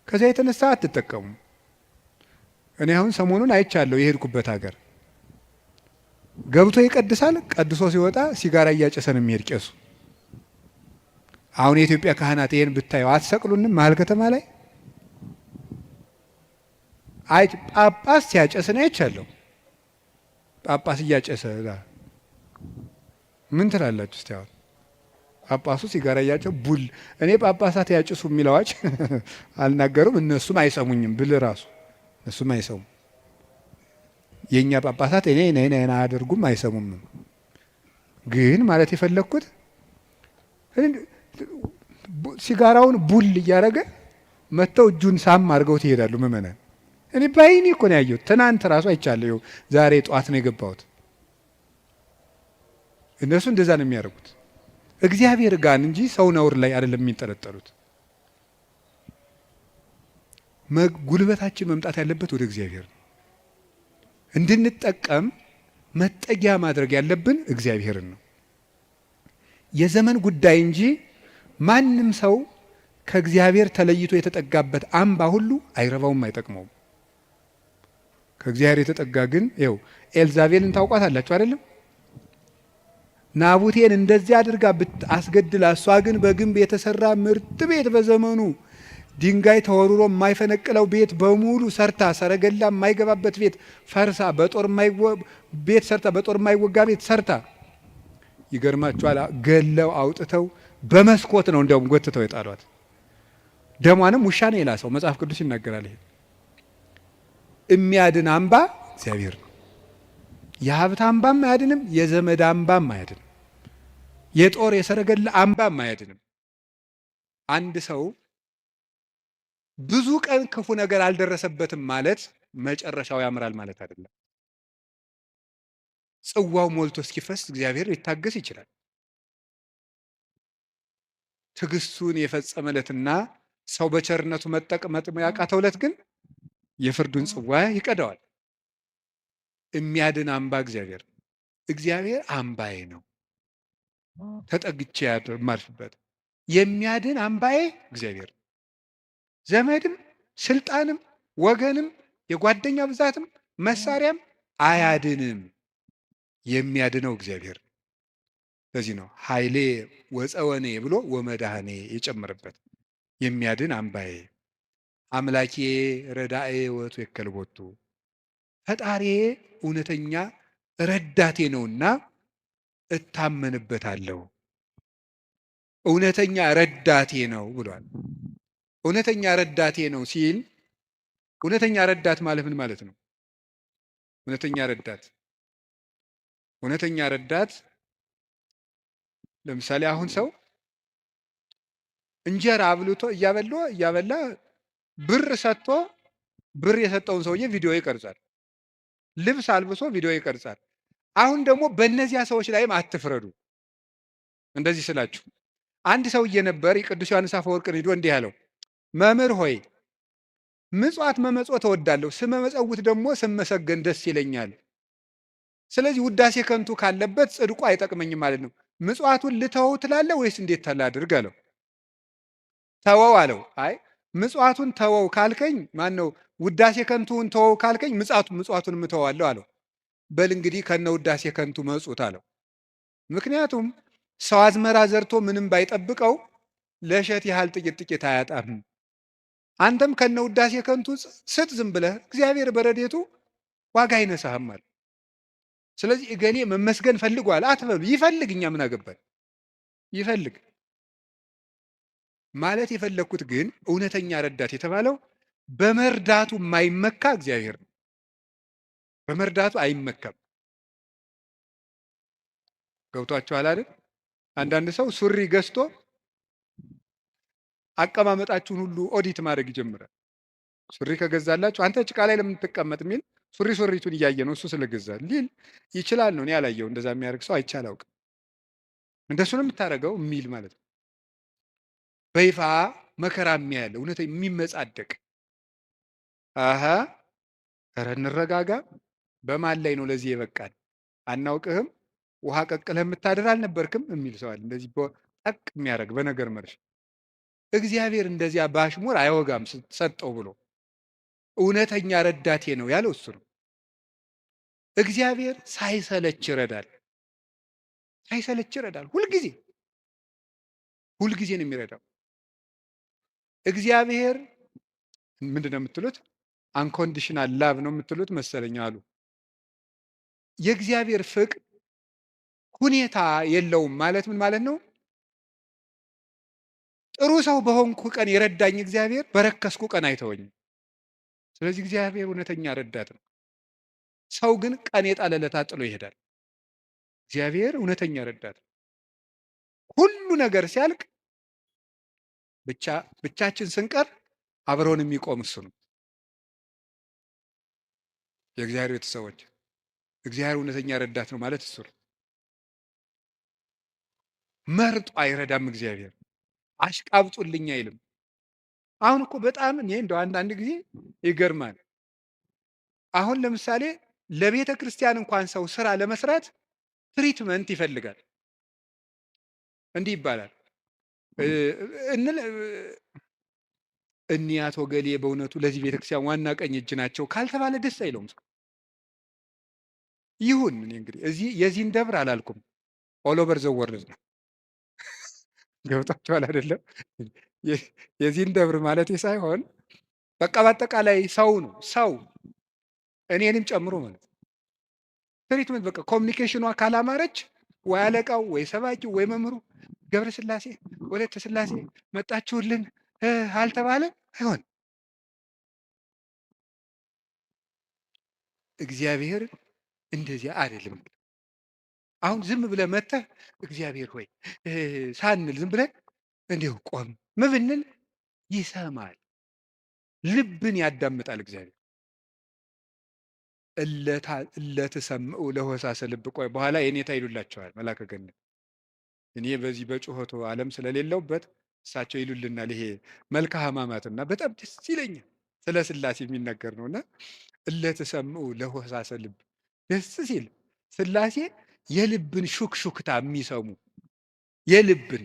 ከዚያ የተነሳ አትጠቀሙ። እኔ አሁን ሰሞኑን አይቻለሁ። የሄድኩበት ሀገር ገብቶ ይቀድሳል። ቀድሶ ሲወጣ ሲጋራ እያጨሰ ነው የሚሄድ ቄሱ። አሁን የኢትዮጵያ ካህናት ይሄን ብታየው አትሰቅሉንም? መሀል ከተማ ላይ አይ ጳጳስ ሲያጨስ ነው አይቻለሁ። ጳጳስ እያጨሰ ምን ትላላችሁ እስቲ? አሁን ጳጳሱ ሲጋራ እያጨሰ ቡል እኔ ጳጳሳት ያጭሱ የሚል አዋጅ አልናገሩም። እነሱም አይሰሙኝም ብል ራሱ እነሱም አይሰሙም። የኛ ጳጳሳት እኔ አያደርጉም አይሰሙም። ግን ማለት የፈለግኩት ሲጋራውን ቡል እያደረገ መጥተው እጁን ሳም አድርገው ትሄዳሉ ምእመናን። እኔ ባይኔ እኮ ነው ያየሁት። ትናንት ራሱ አይቻለሁ። ዛሬ ጠዋት ነው የገባሁት። እነሱ እንደዛ ነው የሚያደርጉት። እግዚአብሔር ጋር እንጂ ሰው ነውር ላይ አይደለም የሚንጠለጠሉት። ጉልበታችን መምጣት ያለበት ወደ እግዚአብሔር ነው። እንድንጠቀም መጠጊያ ማድረግ ያለብን እግዚአብሔርን ነው። የዘመን ጉዳይ እንጂ ማንም ሰው ከእግዚአብሔር ተለይቶ የተጠጋበት አምባ ሁሉ አይረባውም፣ አይጠቅመውም። ከእግዚአብሔር የተጠጋ ግን ይኸው ኤልዛቤልን ታውቋታላችሁ አይደለም? ናቡቴን እንደዚህ አድርጋ አስገድላ፣ እሷ ግን በግንብ የተሰራ ምርጥ ቤት በዘመኑ ድንጋይ ተወርሮ የማይፈነቅለው ቤት በሙሉ ሰርታ፣ ሰረገላ የማይገባበት ቤት ፈርሳ፣ ቤት ሰርታ፣ በጦር የማይወጋ ቤት ሰርታ፣ ይገርማችኋል፣ ገለው አውጥተው በመስኮት ነው እንዲያውም ጎትተው የጣሏት። ደሟንም ውሻ ነው የላሰው። መጽሐፍ ቅዱስ ይናገራል። ይሄ የሚያድን አምባ እግዚአብሔር ነው። የሀብት አምባም አያድንም፣ የዘመድ አምባም አያድንም፣ የጦር የሰረገላ አምባም አያድንም። አንድ ሰው ብዙ ቀን ክፉ ነገር አልደረሰበትም ማለት መጨረሻው ያምራል ማለት አይደለም። ጽዋው ሞልቶ እስኪፈስ እግዚአብሔር ሊታገስ ይችላል። ትዕግስቱን የፈጸመለትና ሰው በቸርነቱ መጠቅመጥ ያቃተው ዕለት ግን የፍርዱን ጽዋ ይቀዳዋል። የሚያድን አምባ እግዚአብሔር፣ እግዚአብሔር አምባዬ ነው ተጠግቼ የማልፍበት የሚያድን አምባዬ እግዚአብሔር። ዘመድም ስልጣንም ወገንም የጓደኛ ብዛትም መሳሪያም አያድንም፣ የሚያድነው እግዚአብሔር። ለዚህ ነው ኃይሌ ወፀወኔ ብሎ ወመድኃኔ የጨመረበት። የሚያድን አምባዬ አምላኬ ረዳኤ ወቱ የከልቦቱ፣ ፈጣሪዬ እውነተኛ ረዳቴ ነውና እታመንበታለሁ። እውነተኛ ረዳቴ ነው ብሏል። እውነተኛ ረዳቴ ነው ሲል እውነተኛ ረዳት ማለት ምን ማለት ነው? እውነተኛ ረዳት ለምሳሌ አሁን ሰው እንጀራ አብልቶ እያበላ ብር ሰጥቶ ብር የሰጠውን ሰውዬ ቪዲዮ ይቀርጻል። ልብስ አልብሶ ቪዲዮ ይቀርጻል። አሁን ደግሞ በእነዚያ ሰዎች ላይም አትፍረዱ። እንደዚህ ስላችሁ አንድ ሰውዬ ነበር ቅዱስ ዮሐንስ አፈወርቅን ሂዶ እንዲህ ያለው፣ መምህር ሆይ ምጽዋት መመጽወት እወዳለሁ፣ ስመመጸውት ደግሞ ስመሰገን ደስ ይለኛል። ስለዚህ ውዳሴ ከንቱ ካለበት ጽድቁ አይጠቅመኝም ማለት ነው። ምጽዋቱን ልተወው ትላለህ ወይስ እንዴት ታላድርግ አለው። ተወው አለው። አይ ምጽዋቱን ተወው ካልከኝ ነው ውዳሴ ከንቱን ተወው ካልከኝ ምጽዋቱን እተወዋለሁ አለው። በል እንግዲህ ከነ ውዳሴ ከንቱ መጹት አለው። ምክንያቱም ሰው አዝመራ ዘርቶ ምንም ባይጠብቀው ለእሸት ያህል ጥቂት አያጣም። አንተም ከነ ውዳሴ ከንቱ ስጥ ዝም ብለህ፣ እግዚአብሔር በረዴቱ ዋጋ አይነሳህም አለ። ስለዚህ እገሌ መመስገን ፈልጓል አትበሉ። ይፈልግ፣ እኛ ምን አገባን? ይፈልግ ማለት የፈለግኩት ግን እውነተኛ ረዳት የተባለው በመርዳቱ የማይመካ እግዚአብሔር ነው። በመርዳቱ አይመካም። ገብቷችኋል አይደል? አንዳንድ ሰው ሱሪ ገዝቶ አቀማመጣችሁን ሁሉ ኦዲት ማድረግ ይጀምራል። ሱሪ ከገዛላችሁ አንተ ጭቃ ላይ ለምን ትቀመጥ የሚል ሱሪቱን እያየ ነው እሱ ስለገዛ ሊል ይችላል ነው። እኔ ያላየው እንደዛ የሚያደርግ ሰው አይቻል አውቅም። እንደሱ ነው የምታደርገው የሚል ማለት ነው። በይፋ መከራ የሚያለ እውነት የሚመጻደቅ ኧረ እንረጋጋ። በማን ላይ ነው ለዚህ የበቃል? አናውቅህም፣ ውሃ ቀቅለህ የምታድር አልነበርክም የሚል ሰዋል። እንደዚህ ጠቅ የሚያደርግ በነገር መርሽ። እግዚአብሔር እንደዚያ ባሽሙር አይወጋም ሰጠው ብሎ እውነተኛ ረዳቴ ነው ያለው እሱ ነው። እግዚአብሔር ሳይሰለች ይረዳል። ሁልጊዜ ነው የሚረዳው። እግዚአብሔር ምንድን ነው የምትሉት? አንኮንዲሽናል ላቭ ነው የምትሉት መሰለኝ አሉ። የእግዚአብሔር ፍቅር ሁኔታ የለውም ማለት ምን ማለት ነው? ጥሩ ሰው በሆንኩ ቀን የረዳኝ እግዚአብሔር በረከስኩ ቀን አይተወኝም። ስለዚህ እግዚአብሔር እውነተኛ ረዳት ነው። ሰው ግን ቀን የጣለለታ ጥሎ ይሄዳል። እግዚአብሔር እውነተኛ ረዳት ነው። ሁሉ ነገር ሲያልቅ ብቻችን ስንቀር አብረውን የሚቆም እሱ ነው። የእግዚአብሔር ቤተሰቦች እግዚአብሔር እውነተኛ ረዳት ነው ማለት እሱ ነው። መርጦ አይረዳም። እግዚአብሔር አሽቃብጡልኝ አይልም። አሁን እኮ በጣም እኔ እንደው አንዳንድ ጊዜ ይገርማል። አሁን ለምሳሌ ለቤተ ክርስቲያን እንኳን ሰው ስራ ለመስራት ትሪትመንት ይፈልጋል። እንዲህ ይባላል እንል እኒህ አቶ ገሌ በእውነቱ ለዚህ ቤተክርስቲያን ዋና ቀኝ እጅ ናቸው ካልተባለ ደስ አይለውም ሰው። ይሁን እኔ እንግዲህ እዚህ የዚህን ደብር አላልኩም፣ ኦል ኦቨር ዘ ወርልድ ነው። ገብታችኋል አይደለም? የዚህን ደብር ማለት ሳይሆን በቃ በአጠቃላይ ሰው ነው፣ ሰው እኔንም ጨምሮ ማለት ትሪትመንት በቃ ኮሚኒኬሽኗ ካላማረች ወይ አለቃው ወይ ሰባኪው ወይ መምህሩ ገብረ ስላሴ ወለተ ስላሴ መጣችሁልን አልተባለ አይሆን። እግዚአብሔር እንደዚያ አይደለም። አሁን ዝም ብለህ መጥተህ እግዚአብሔር ሆይ ሳንል ዝም ብለን እንዲሁ ቆም ብንል ይሰማል፣ ልብን ያዳምጣል እግዚአብሔር። እለትሰምዑ ለሆሳሰ ልብ። ቆይ በኋላ የኔታ ይሉላቸዋል መላከ ገነት። እኔ በዚህ በጩኸቱ ዓለም ስለሌለውበት እሳቸው ይሉልናል። ይሄ መልካ ሕማማትና በጣም ደስ ይለኛል። ስለ ስላሴ የሚነገር ነውና እለትሰምዑ ለሆሳሰ ልብ። ደስ ሲል ስላሴ የልብን ሹክሹክታ የሚሰሙ የልብን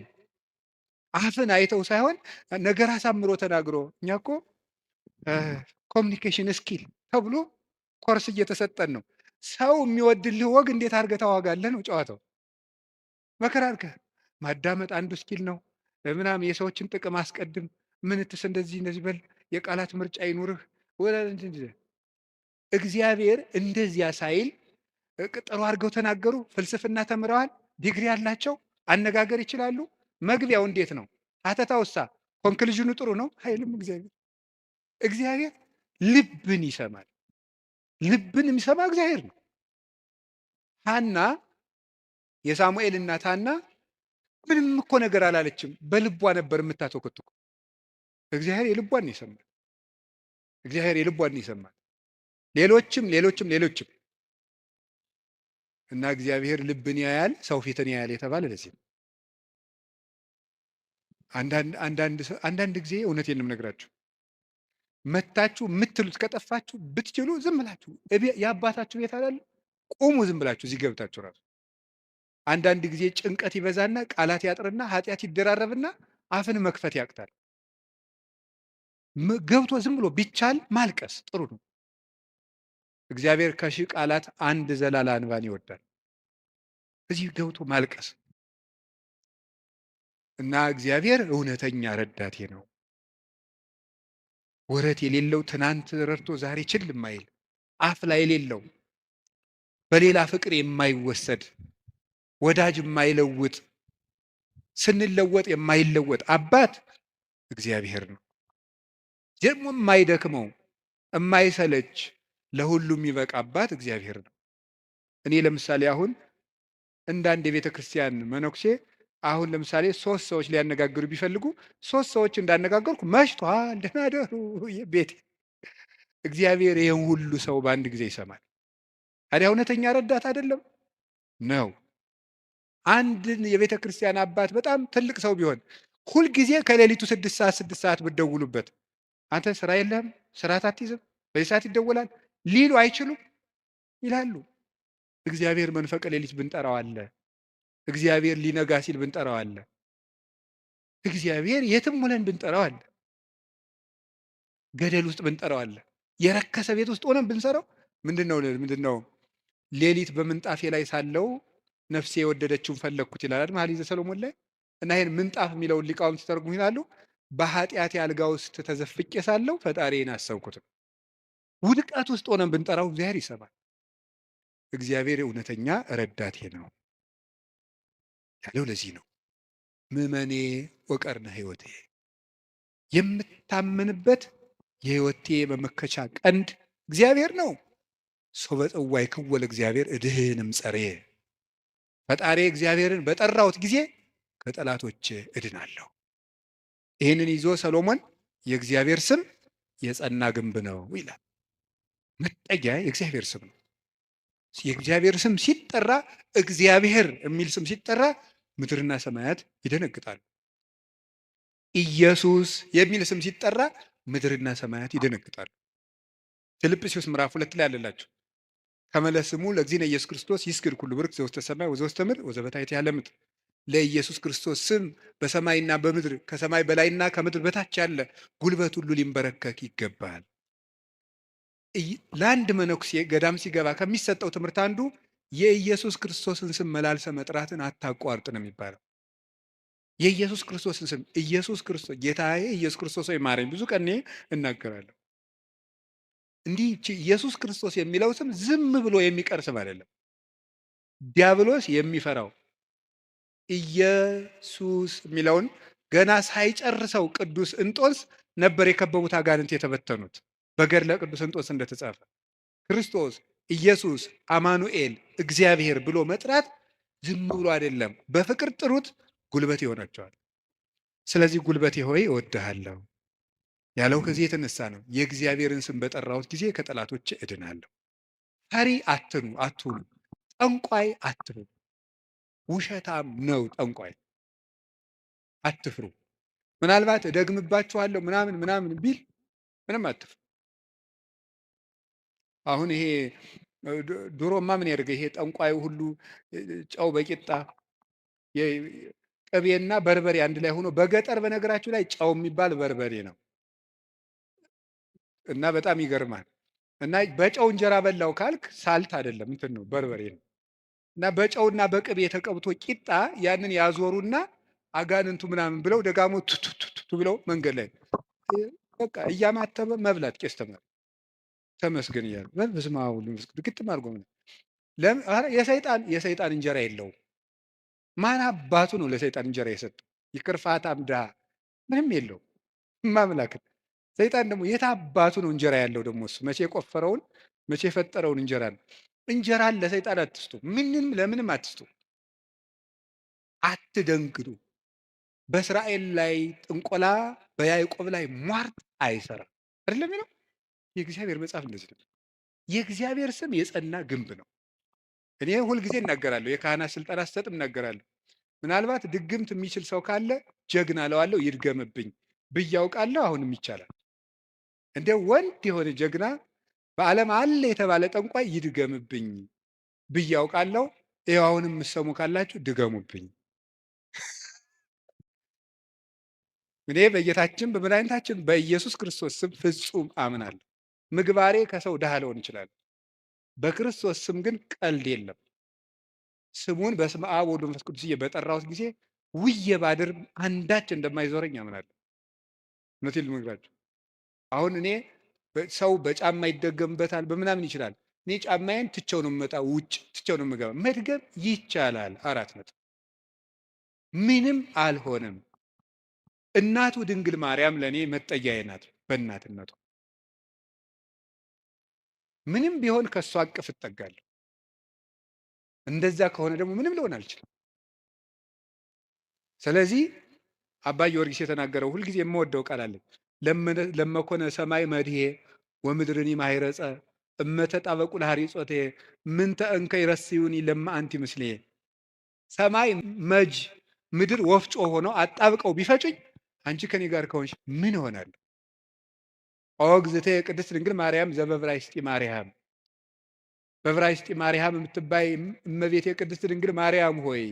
አፍን አይተው ሳይሆን ነገር አሳምሮ ተናግሮ። እኛ እኮ ኮሚኒኬሽን ስኪል ተብሎ ኮርስ እየተሰጠን ነው። ሰው የሚወድልህ ወግ እንዴት አድርገህ ታዋጋለህ ነው ጨዋታው። መከራ አድርገህ ማዳመጥ አንዱ ስኪል ነው ምናምን። የሰዎችን ጥቅም አስቀድም፣ ምንትስ እንደዚህ እንደዚህ በል፣ የቃላት ምርጫ ይኑርህ። እግዚአብሔር እንደዚያ ሳይል ጥሩ አድርገው ተናገሩ። ፍልስፍና ተምረዋል፣ ዲግሪ ያላቸው አነጋገር ይችላሉ። መግቢያው እንዴት ነው? ሀተታውሳ ኮንክሉዥኑ ጥሩ ነው አይልም። እግዚአብሔር ልብን ይሰማል። ልብን የሚሰማ እግዚአብሔር ነው። ሐና የሳሙኤል እናት ሐና ምንም እኮ ነገር አላለችም፣ በልቧ ነበር የምታተኮትኩ። እግዚአብሔር የልቧን ይሰማል። እግዚአብሔር የልቧን ይሰማል። ሌሎችም እና እግዚአብሔር ልብን ያያል፣ ሰው ፊትን ያያል የተባለ ለዚህ ነው። አንዳንድ ጊዜ እውነቴን ነው የምነግራችሁ፣ መታችሁ የምትሉት ከጠፋችሁ ብትችሉ ዝም ብላችሁ የአባታችሁ ቤት አላለ ቁሙ፣ ዝም ብላችሁ እዚህ ገብታችሁ ራሱ አንዳንድ ጊዜ ጭንቀት ይበዛና ቃላት ያጥርና ኃጢአት ይደራረብና አፍን መክፈት ያቅታል። ገብቶ ዝም ብሎ ቢቻል ማልቀስ ጥሩ ነው። እግዚአብሔር ከሺህ ቃላት አንድ ዘላላ እንባን ይወዳል። እዚህ ገብቶ ማልቀስ እና እግዚአብሔር እውነተኛ ረዳቴ ነው። ወረት የሌለው ትናንት ረድቶ ዛሬ ችል የማይል አፍ ላይ የሌለው በሌላ ፍቅር የማይወሰድ ወዳጅ የማይለውጥ ስንለወጥ የማይለወጥ አባት እግዚአብሔር ነው። ደግሞ የማይደክመው የማይሰለች ለሁሉም የሚበቃ አባት እግዚአብሔር ነው። እኔ ለምሳሌ አሁን እንዳንድ የቤተ ክርስቲያን መነኩሴ አሁን ለምሳሌ 3 ሰዎች ሊያነጋግሩ ቢፈልጉ 3 ሰዎች እንዳነጋገርኩ መሽቷል ደህና ደሩ ቤት። እግዚአብሔር ይህን ሁሉ ሰው በአንድ ጊዜ ይሰማል። ታዲያ እውነተኛ ረዳት አይደለም ነው? አንድን የቤተ ክርስቲያን አባት በጣም ትልቅ ሰው ቢሆን ሁልጊዜ ከሌሊቱ 6 ሰዓት ብትደውሉበት አንተ ስራ የለህም ስርዓት አትይዝም በዚህ ሰዓት ይደወላል ሊሉ አይችሉም? ይላሉ። እግዚአብሔር መንፈቀ ሌሊት ብንጠራው አለ። እግዚአብሔር ሊነጋ ሲል ብንጠራው አለ። እግዚአብሔር የትም ሆነን ብንጠራው አለ። ገደል ውስጥ ብንጠራው አለ። የረከሰ ቤት ውስጥ ሆነን ብንሰራው ምንድነው ሌሊት በምንጣፌ ላይ ሳለው ነፍሴ የወደደችውን ፈለግኩት ይላል መኃልየ ሰሎሞን ላይ። እና ይሄን ምንጣፍ የሚለውን ሊቃውንት ሲተረጉሙ ይላሉ በኃጢአት አልጋ ውስጥ ተዘፍቄ ሳለው ፈጣሪን አሰብኩትም። ውድቀት ውስጥ ሆነን ብንጠራው እግዚአብሔር ይሰማል። እግዚአብሔር እውነተኛ ረዳቴ ነው ያለው ለዚህ ነው። ምእመኔ ወቀርነ ሕይወቴ፣ የምታመንበት የሕይወቴ መመከቻ ቀንድ እግዚአብሔር ነው። ሰው በጽዋ ይክወል እግዚአብሔር እድህንም ጸሬ፣ ፈጣሪ እግዚአብሔርን በጠራሁት ጊዜ ከጠላቶች እድናለሁ። ይህንን ይዞ ሰሎሞን የእግዚአብሔር ስም የጸና ግንብ ነው ይላል። መጠጊያ የእግዚአብሔር ስም ነው። የእግዚአብሔር ስም ሲጠራ እግዚአብሔር የሚል ስም ሲጠራ ምድርና ሰማያት ይደነግጣሉ። ኢየሱስ የሚል ስም ሲጠራ ምድርና ሰማያት ይደነግጣሉ። ፊልጵስዩስ ምዕራፍ 2 ላይ አለላችሁ። ከመለስሙ ለእግዚእነ ኢየሱስ ክርስቶስ ይስግድ ኩሉ ብርክ ዘውስተ ሰማይ ወዘውስተ ምድር ወዘበታሕቲ ያለ ምድር። ለኢየሱስ ክርስቶስ ስም በሰማይና በምድር ከሰማይ በላይና ከምድር በታች ያለ ጉልበት ሁሉ ሊንበረከክ ይገባል። ለአንድ መነኩሴ ገዳም ሲገባ ከሚሰጠው ትምህርት አንዱ የኢየሱስ ክርስቶስን ስም መላልሰ መጥራትን አታቋርጥ ነው የሚባለው። የኢየሱስ ክርስቶስን ስም ኢየሱስ ክርስቶስ ጌታዬ ኢየሱስ ክርስቶስ ወይ ማረኝ ብዙ ቀን እናገራለሁ። እንዲህ ኢየሱስ ክርስቶስ የሚለው ስም ዝም ብሎ የሚቀር ስም አይደለም። ዲያብሎስ የሚፈራው ኢየሱስ የሚለውን ገና ሳይጨርሰው ቅዱስ እንጦንስ ነበር የከበቡት አጋንንት የተበተኑት። በገድለ ቅዱስ እንጦንስ እንደተጻፈ ክርስቶስ ኢየሱስ አማኑኤል እግዚአብሔር ብሎ መጥራት ዝም ብሎ አይደለም። በፍቅር ጥሩት፣ ጉልበት ይሆናቸዋል። ስለዚህ ጉልበቴ ሆይ እወድሃለሁ ያለው ከዚህ የተነሳ ነው። የእግዚአብሔርን ስም በጠራሁት ጊዜ ከጠላቶች እድናለሁ። ፈሪ አትሁኑ፣ ጠንቋይ አትሁኑ። ውሸታም ነው ጠንቋይ፣ አትፍሩ። ምናልባት እደግምባችኋለሁ ምናምን ምናምን ቢል ምንም አትፍሩ። አሁን ይሄ ድሮማ ምን ያደርገ ይሄ ጠንቋዩ ሁሉ ጨው በቂጣ ቅቤና በርበሬ አንድ ላይ ሆኖ በገጠር በነገራችሁ ላይ ጨው የሚባል በርበሬ ነው እና በጣም ይገርማል። እና በጨው እንጀራ በላው ካልክ ሳልት አይደለም እንትን ነው በርበሬ ነው። እና በጨውና በቅቤ ተቀብቶ ቂጣ ያንን ያዞሩና አጋንንቱ ምናምን ብለው ደጋሞ ቱቱቱቱ ብለው መንገድ ላይ በቃ እያማተበ መብላት ቄስ ተማሪ ተመስገን እያሉ በስመ አብ ወወልድ ወመንፈስ ቅዱስ ግጥም አድርጎ የሰይጣን እንጀራ የለውም። ማን አባቱ ነው ለሰይጣን እንጀራ የሰጠው? ይቅርፋታም ድሃ ምንም የለውም። ማምላክን ሰይጣን ደግሞ የት አባቱ ነው እንጀራ ያለው? ደግሞ እሱ መቼ የቆፈረውን መቼ የፈጠረውን እንጀራ ነው። እንጀራን ለሰይጣን አትስጡ። ምንም ለምንም አትስጡ። አትደንግጡ። በእስራኤል ላይ ጥንቆላ በያዕቆብ ላይ ሟርት አይሰራም አይደለም የሚለው የእግዚአብሔር መጽሐፍ እንደዚህ ነው። የእግዚአብሔር ስም የጸና ግንብ ነው። እኔ ሁልጊዜ እናገራለሁ። የካህናት ስልጠና ስሰጥም እናገራለሁ። ምናልባት ድግምት የሚችል ሰው ካለ ጀግና እለዋለሁ፣ ይድገምብኝ ብዬ አውቃለሁ። አሁንም ይቻላል። እንደ ወንድ የሆነ ጀግና በዓለም አለ የተባለ ጠንቋይ ይድገምብኝ ብዬ አውቃለሁ። ይኸው አሁንም የምትሰሙ ካላችሁ ድገሙብኝ። እኔ በጌታችን በመድኃኒታችን በኢየሱስ ክርስቶስ ስም ፍጹም አምናለሁ። ምግባሬ ከሰው ድሃ ሊሆን ይችላል። በክርስቶስ ስም ግን ቀልድ የለም። ስሙን በስመ አብ ወወልድ ወመንፈስ ቅዱስ በጠራሁት ጊዜ ውዬ ባድር አንዳች እንደማይዞረኝ አምናለሁ። እውነቴን ልነግራችሁ። አሁን እኔ ሰው በጫማ ይደገምበታል በምናምን ይችላል። እኔ ጫማዬን ትቼው ነው የምመጣ፣ ውጭ ትቼው ነው የምገባ። መድገም ይቻላል። 4 ነጥብ። ምንም አልሆነም። እናቱ ድንግል ማርያም ለእኔ መጠጊያዬ ናት። በእናትነቷ ምንም ቢሆን ከእሷ አቅፍ እጠጋለሁ። እንደዛ ከሆነ ደግሞ ምንም ሊሆን አልችልም። ስለዚህ አባ ጊዮርጊስ የተናገረው ሁልጊዜ የምወደው ቃል አለኝ። ለመኮነ ሰማይ መድሄ ወምድርኒ ማይረጸ እመተጣበቁ ለሐሪጾቴ ምንተ እንከ ይረስዩኒ ለማ አንቲ ምስሌ። ሰማይ መጅ ምድር ወፍጮ ሆነው አጣብቀው ቢፈጩኝ አንቺ ከኔ ጋር ከሆንሽ ምን እሆናለሁ? ኦ እግዝእቴ ቅድስት ድንግል ማርያም ዘበዕብራይስጢ ማርያም፣ በዕብራይስጢ ማርያም የምትባይ እመቤቴ ቅድስት ድንግል ማርያም ሆይ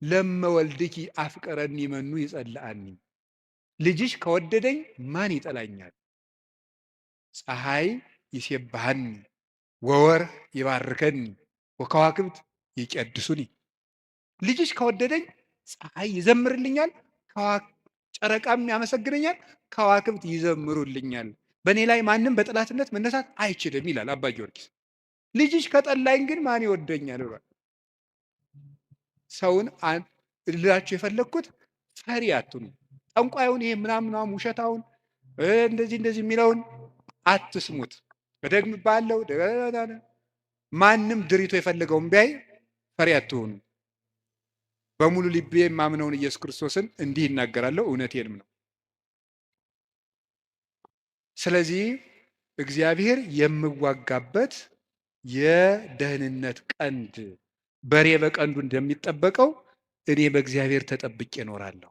ለመወልድኪ አፍቀረኒ መኑ ይጸልአኒ። ልጅሽ ከወደደኝ ማን ይጠላኛል? ፀሐይ ይሴብሐኒ ወወርኅ ይባርከኒ ወከዋክብት ይቀድሱኒ። ልጅሽ ከወደደኝ ፀሐይ ይዘምርልኛል፣ ጨረቃም ያመሰግነኛል፣ ከዋክብት ይዘምሩልኛል። በእኔ ላይ ማንም በጠላትነት መነሳት አይችልም ይላል አባ ጊዮርጊስ። ልጅሽ ከጠላኝ ግን ማን ይወደኛል ብሏል። ሰውን ልላችሁ የፈለግኩት ፈሪ አትሁኑ። ጠንቋዩን ይሄ ምናምናም ውሸታውን እንደዚህ የሚለውን አትስሙት። በደግም ባለው ማንም ድሪቶ የፈለገውን ቢያይ ፈሪ አትሁኑ። በሙሉ ልቤ የማምነውን ኢየሱስ ክርስቶስን እንዲህ ይናገራለሁ፣ እውነቴንም ነው። ስለዚህ እግዚአብሔር የምዋጋበት የደህንነት ቀንድ በሬ በቀንዱ እንደሚጠበቀው እኔ በእግዚአብሔር ተጠብቄ እኖራለሁ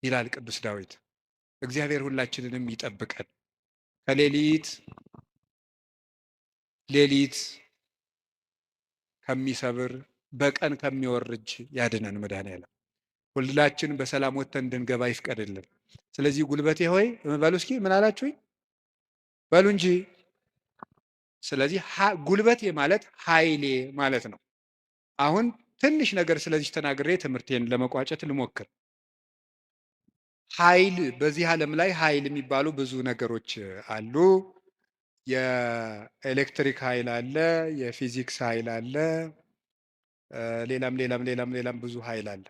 ይላል ቅዱስ ዳዊት። እግዚአብሔር ሁላችንንም ይጠብቀን። ከሌሊት ሌሊት ከሚሰብር በቀን ከሚወርጅ ያድነን መድኃኔዓለም። ሁላችን በሰላም ወጥተን እንድንገባ ይፍቀድልን። ስለዚህ ጉልበቴ ሆይ በሉ እስኪ ምን አላችሁኝ? በሉ እንጂ። ስለዚህ ጉልበቴ ማለት ኃይሌ ማለት ነው። አሁን ትንሽ ነገር ስለዚህ ተናግሬ ትምህርቴን ለመቋጨት ልሞክር። ኃይል በዚህ ዓለም ላይ ኃይል የሚባሉ ብዙ ነገሮች አሉ። የኤሌክትሪክ ኃይል አለ፣ የፊዚክስ ኃይል አለ፣ ሌላም ብዙ ኃይል አለ።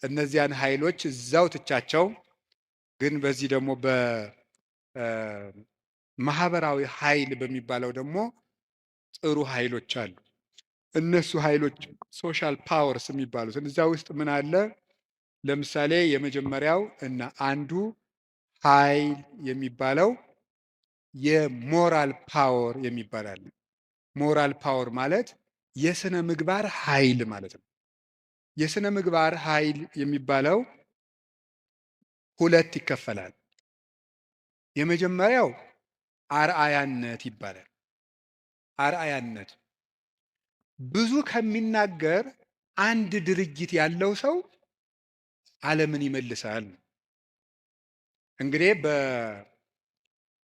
እነዚያን ኃይሎች እዛው ትቻቸው ግን በዚህ ደግሞ በማህበራዊ ኃይል በሚባለው ደግሞ ጥሩ ኃይሎች አሉ። እነሱ ኃይሎች ሶሻል ፓወርስ የሚባሉት እዛ ውስጥ ምን አለ? ለምሳሌ የመጀመሪያው እና አንዱ ኃይል የሚባለው የሞራል ፓወር የሚባል አለ። ሞራል ፓወር ማለት የስነ ምግባር ኃይል ማለት ነው። የስነ ምግባር ኃይል የሚባለው ሁለት ይከፈላል። የመጀመሪያው አርአያነት ይባላል። አርአያነት ብዙ ከሚናገር አንድ ድርጊት ያለው ሰው ዓለምን ይመልሳል። እንግዲህ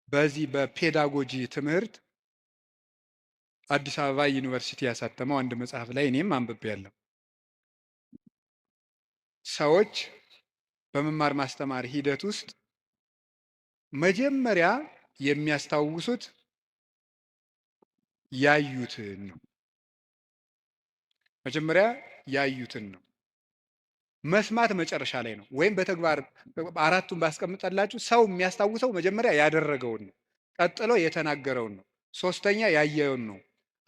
በዚህ በፔዳጎጂ ትምህርት አዲስ አበባ ዩኒቨርሲቲ ያሳተመው አንድ መጽሐፍ ላይ እኔም አንብቤያለሁ። ሰዎች በመማር ማስተማር ሂደት ውስጥ መጀመሪያ የሚያስታውሱት ያዩትን ነው። መጀመሪያ ያዩትን ነው። መስማት መጨረሻ ላይ ነው። ወይም በተግባር አራቱን ባስቀምጠላችሁ ሰው የሚያስታውሰው መጀመሪያ ያደረገውን ነው። ቀጥሎ የተናገረውን ነው። ሶስተኛ ያየውን ነው።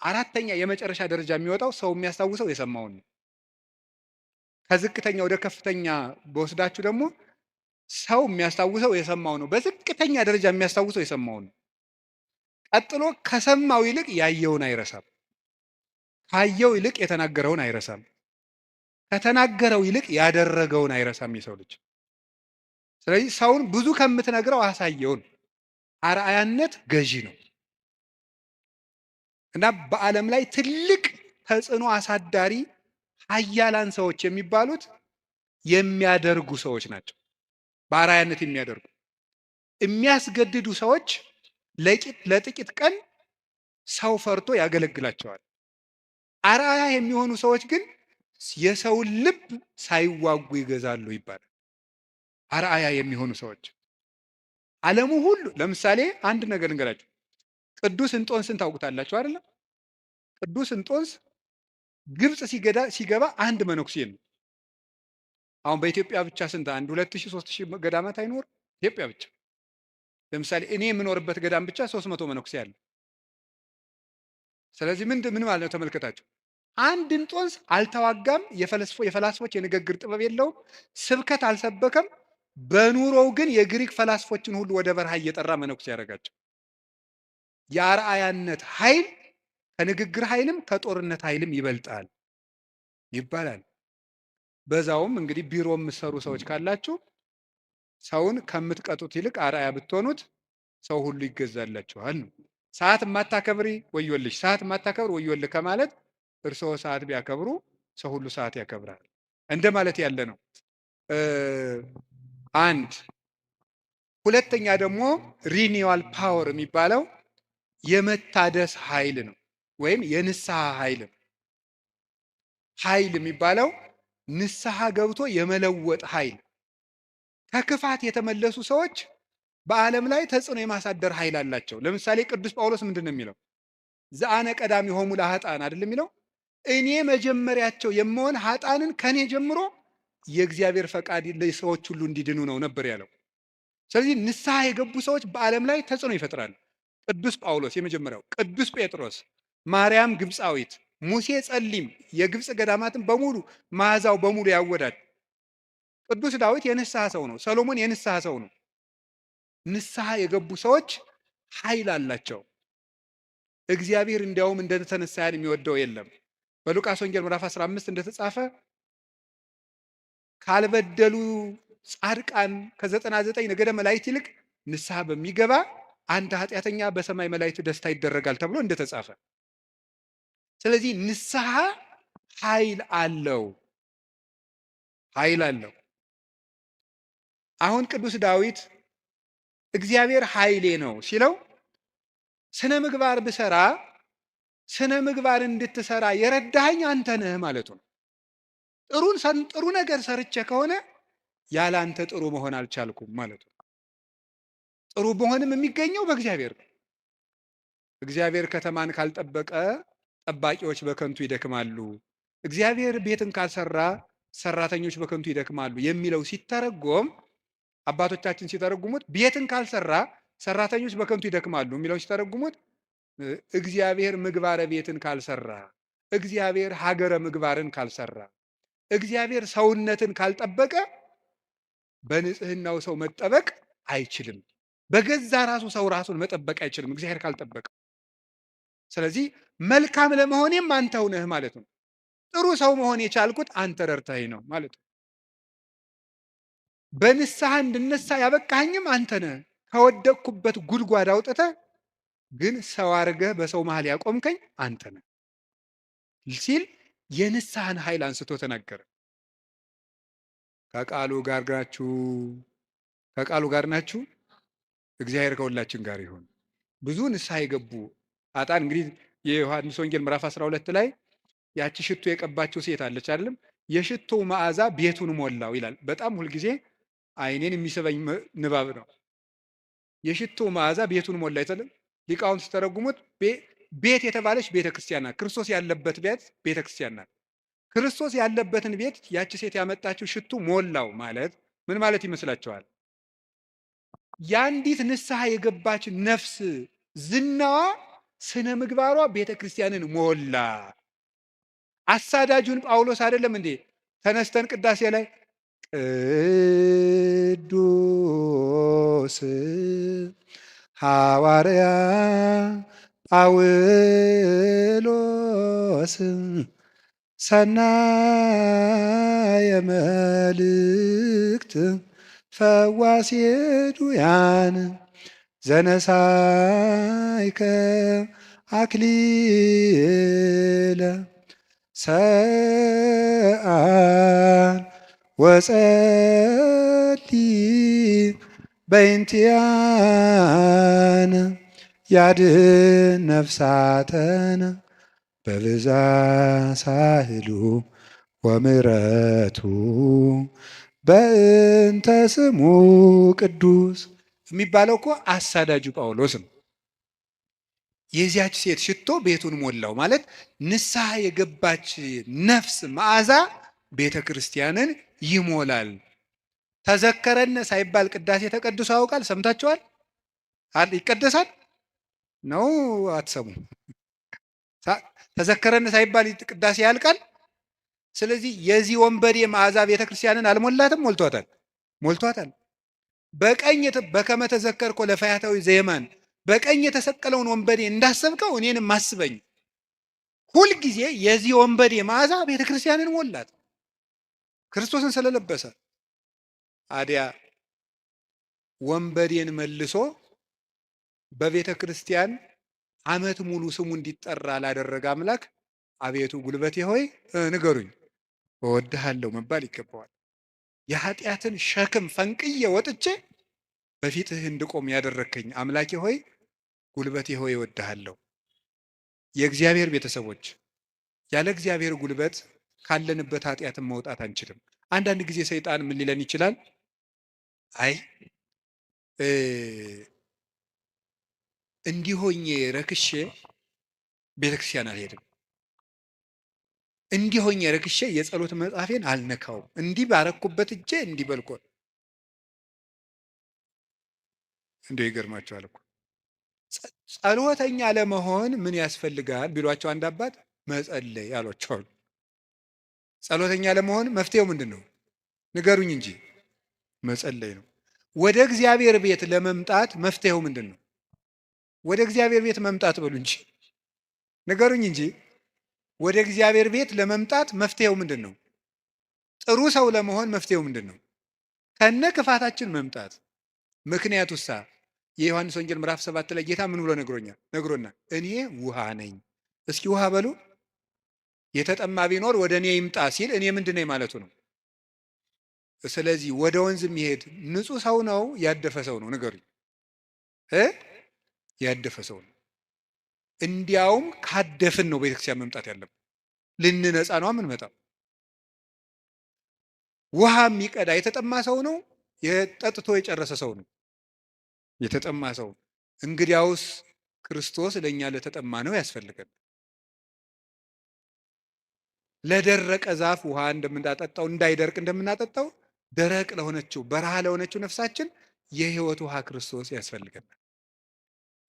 አራተኛ የመጨረሻ ደረጃ የሚወጣው ሰው የሚያስታውሰው የሰማውን ነው። ከዝቅተኛ ወደ ከፍተኛ በወስዳችሁ ደግሞ ሰው የሚያስታውሰው የሰማው ነው። በዝቅተኛ ደረጃ የሚያስታውሰው የሰማውን ነው። ቀጥሎ ከሰማው ይልቅ ያየውን አይረሳም። ካየው ይልቅ የተናገረውን አይረሳም። ከተናገረው ይልቅ ያደረገውን አይረሳም የሰው ልጅ። ስለዚህ ሰውን ብዙ ከምትነግረው አሳየውን። አርአያነት ገዢ ነው እና በዓለም ላይ ትልቅ ተጽዕኖ አሳዳሪ ኃያላን ሰዎች የሚባሉት የሚያደርጉ ሰዎች ናቸው። በአርአያነት የሚያደርጉ የሚያስገድዱ ሰዎች ለጥቂት ቀን ሰው ፈርቶ ያገለግላቸዋል። አርአያ የሚሆኑ ሰዎች ግን የሰውን ልብ ሳይዋጉ ይገዛሉ ይባላል። አርአያ የሚሆኑ ሰዎች ዓለሙ ሁሉ ለምሳሌ አንድ ነገር እንገራችሁ። ቅዱስ እንጦንስን ታውቁታላችሁ አይደለም? ቅዱስ እንጦንስ ግብፅ ሲገባ አንድ መነኩሴ ነው። አሁን በኢትዮጵያ ብቻ ስንት አንድ 2000 3000 ገዳማት አይኖር? ኢትዮጵያ ብቻ ለምሳሌ እኔ የምኖርበት ገዳም ብቻ 300 መነኩሴ አለ። ስለዚህ ምን ማለት ነው? ተመልከታቸው። አንድ እንጦንስ አልተዋጋም። የፈላስፎች የንግግር ጥበብ የለውም። ስብከት አልሰበከም። በኑሮው ግን የግሪክ ፈላስፎችን ሁሉ ወደ በረሃ እየጠራ መነኩሴ ያደረጋቸው። የአርአያነት ኃይል ከንግግር ኃይልም ከጦርነት ኃይልም ይበልጣል ይባላል። በዛውም እንግዲህ ቢሮ የምትሰሩ ሰዎች ካላችሁ ሰውን ከምትቀጡት ይልቅ አርአያ ብትሆኑት ሰው ሁሉ ይገዛላችኋል ነው። ሰዓት የማታከብሪ ወዮልሽ፣ ሰዓት የማታከብር ወዮልህ ከማለት እርስዎ ሰዓት ቢያከብሩ ሰው ሁሉ ሰዓት ያከብራል እንደማለት ያለ ነው። አንድ ሁለተኛ ደግሞ ሪኒዋል ፓወር የሚባለው የመታደስ ኃይል ነው፣ ወይም የንስሐ ኃይል ነው። ኃይል የሚባለው ንስሐ ገብቶ የመለወጥ ኃይል። ከክፋት የተመለሱ ሰዎች በዓለም ላይ ተጽዕኖ የማሳደር ኃይል አላቸው። ለምሳሌ ቅዱስ ጳውሎስ ምንድን ነው የሚለው? ዘአነ ቀዳሚሆሙ ለኃጥአን አይደል የሚለው? እኔ መጀመሪያቸው የምሆን ኃጥአንን ከኔ ጀምሮ የእግዚአብሔር ፈቃድ ለሰዎች ሁሉ እንዲድኑ ነው ነበር ያለው። ስለዚህ ንስሐ የገቡ ሰዎች በዓለም ላይ ተጽዕኖ ይፈጥራሉ። ቅዱስ ጳውሎስ የመጀመሪያው፣ ቅዱስ ጴጥሮስ፣ ማርያም ግብፃዊት፣ ሙሴ ጸሊም የግብፅ ገዳማትን በሙሉ መዓዛው በሙሉ ያወዳል። ቅዱስ ዳዊት የንስሐ ሰው ነው። ሰሎሞን የንስሐ ሰው ነው። ንስሐ የገቡ ሰዎች ኃይል አላቸው። እግዚአብሔር እንዲያውም እንደተነሳ ያን የሚወደው የለም። በሉቃስ ወንጌል ምዕራፍ 15 እንደተጻፈ ካልበደሉ ጻድቃን ከ99 ነገደ መላእክት ይልቅ ንስሐ በሚገባ አንድ ኃጢአተኛ በሰማይ መላእክት ደስታ ይደረጋል ተብሎ እንደተጻፈ። ስለዚህ ንስሐ ኃይል አለው፣ ኃይል አለው። አሁን ቅዱስ ዳዊት እግዚአብሔር ኃይሌ ነው ሲለው ስነ ምግባር ብሰራ ስነ ምግባር እንድትሰራ የረዳኸኝ አንተ ነህ ማለቱ ነው። ጥሩ ነገር ሰርቼ ከሆነ ያለ አንተ ጥሩ መሆን አልቻልኩም ማለቱ ነው። ጥሩ መሆንም የሚገኘው በእግዚአብሔር ነው። እግዚአብሔር ከተማን ካልጠበቀ ጠባቂዎች በከንቱ ይደክማሉ፣ እግዚአብሔር ቤትን ካልሰራ ሰራተኞች በከንቱ ይደክማሉ የሚለው ሲተረጎም አባቶቻችን ሲተረጉሙት ቤትን ካልሰራ ሰራተኞች በከንቱ ይደክማሉ የሚለው ሲተረጉሙት እግዚአብሔር ምግባረ ቤትን ካልሰራ፣ እግዚአብሔር ሀገረ ምግባርን ካልሰራ፣ እግዚአብሔር ሰውነትን ካልጠበቀ በንጽህናው ሰው መጠበቅ አይችልም። በገዛ ራሱ ሰው ራሱን መጠበቅ አይችልም እግዚአብሔር ካልጠበቀ። ስለዚህ መልካም ለመሆኔም አንተው ነህ ማለት ነው። ጥሩ ሰው መሆን የቻልኩት አንተ ረድተኸኝ ነው ማለት ነው። በንስሐ እንድነሳ ያበቃኸኝም አንተ ነህ። ከወደቅኩበት ጉድጓድ አውጥተህ ግን ሰው አድርገህ በሰው መሃል ያቆምከኝ አንተ ነህ ሲል የንስሐን ኃይል አንስቶ ተናገረ። ከቃሉ ጋር ናችሁ? ከቃሉ ጋር ናችሁ? እግዚአብሔር ከሁላችን ጋር ይሁን። ብዙ ንስሐ የገቡ አጣን። እንግዲህ የዮሐንስ ወንጌል ምዕራፍ 12 ላይ ያቺ ሽቶ የቀባችው ሴት አለች አይደለም? የሽቶው መዓዛ ቤቱን ሞላው ይላል። በጣም ሁልጊዜ ዓይኔን የሚስበኝ ንባብ ነው። የሽቶው መዓዛ ቤቱን ሞላ አይደለም? ሊቃውንት ሲተረጉሙት ቤት የተባለች ቤተ ክርስቲያን ናት። ክርስቶስ ያለበት ቤት ቤተ ክርስቲያን ናት። ክርስቶስ ያለበትን ቤት ያቺ ሴት ያመጣችው ሽቱ ሞላው ማለት ምን ማለት ይመስላችኋል? የአንዲት ንስሐ የገባች ነፍስ ዝናዋ፣ ስነ ምግባሯ ቤተ ክርስቲያንን ሞላ። አሳዳጁን ጳውሎስ አይደለም እንዴ ተነስተን ቅዳሴ ላይ ቅዱስ ሐዋርያ ጳውሎስ ሰናየ መልእክት ፈዋሴ ዱያን ዘነሳይከ አክሊለ ሰአል ወጸሊ በእንቲአነ ያድኅን ነፍሳተነ በብዛ ሳህሉ ወምሕረቱ በእንተ ስሙ ቅዱስ የሚባለው እኮ አሳዳጁ ጳውሎስ ነው። የዚያች ሴት ሽቶ ቤቱን ሞላው ማለት ንስሐ የገባች ነፍስ መዓዛ ቤተ ክርስቲያንን ይሞላል። ተዘከረነ ሳይባል ቅዳሴ ተቀድሶ ያውቃል? ሰምታችኋል? ይቀደሳል ነው አትሰሙ? ተዘከረነ ሳይባል ቅዳሴ ያልቃል? ስለዚህ የዚህ ወንበዴ መዓዛ ቤተ ክርስቲያንን አልሞላትም? ሞልቷታል፣ ሞልቷታል። በቀኝ በከመ ተዘከርኮ ለፈያታዊ ዘየማን በቀኝ የተሰቀለውን ወንበዴ እንዳሰብከው እኔንም አስበኝ። ሁልጊዜ የዚህ ወንበዴ መዓዛ ቤተ ክርስቲያንን ሞላት ክርስቶስን ስለለበሰ። አዲያ ወንበዴን መልሶ በቤተ ክርስቲያን ዓመት ሙሉ ስሙ እንዲጠራ ላደረገ አምላክ አቤቱ ጉልበቴ ሆይ ንገሩኝ እወድሃለሁ መባል ይገባዋል። የኃጢአትን ሸክም ፈንቅዬ ወጥቼ በፊትህ እንድቆም ያደረከኝ አምላኬ ሆይ ጉልበቴ ሆይ እወድሃለሁ። የእግዚአብሔር ቤተሰቦች ያለ እግዚአብሔር ጉልበት ካለንበት ኃጢአትን መውጣት አንችልም። አንዳንድ ጊዜ ሰይጣን ምን ሊለን ይችላል? አይ እንዲሆኜ ረክሼ ቤተክርስቲያን አልሄድም፣ እንዲሆኜ ረክሼ የጸሎት መጽሐፌን አልነካውም፣ እንዲህ ባረኩበት እጄ እንዲህ በልኮ እንዲሁ ይገርማቸዋል እኮ። ጸሎተኛ ለመሆን ምን ያስፈልጋል ቢሏቸው አንድ አባት መጸለይ አሏቸዋል። ጸሎተኛ ለመሆን መፍትሄው ምንድን ነው? ንገሩኝ እንጂ መጸለይ ነው። ወደ እግዚአብሔር ቤት ለመምጣት መፍትሄው ምንድን ነው? ወደ እግዚአብሔር ቤት መምጣት በሉ እንጂ ንገሩኝ እንጂ ወደ እግዚአብሔር ቤት ለመምጣት መፍትሄው ምንድን ነው? ጥሩ ሰው ለመሆን መፍትሄው ምንድን ነው? ከነ ክፋታችን መምጣት። ምክንያቱሳ የዮሐንስ ወንጌል ምዕራፍ 7 ላይ ጌታ ምን ብሎ ነግሮናል? እኔ ውሃ ነኝ። እስኪ ውሃ በሉ። የተጠማ ቢኖር ወደ እኔ ይምጣ ሲል እኔ ምንድን ነኝ ማለቱ ነው። ስለዚህ ወደ ወንዝ የሚሄድ ንጹህ ሰው ነው ያደፈ ሰው ነው? ንገሩኝ። ያደፈ ሰው ነው። እንዲያውም ካደፍን ነው ቤተክርስቲያን መምጣት ያለብን። ልንነጻ ነው የምንመጣው። ውሃ የሚቀዳ የተጠማ ሰው ነው? የጠጥቶ የጨረሰ ሰው ነው? የተጠማ ሰው። እንግዲያውስ ክርስቶስ ለእኛ ለተጠማ ነው ያስፈልገን። ለደረቀ ዛፍ ውሃ እንደምናጠጣው እንዳይደርቅ እንደምናጠጣው ደረቅ ለሆነችው በረሃ ለሆነችው ነፍሳችን የሕይወት ውሃ ክርስቶስ ያስፈልገናል።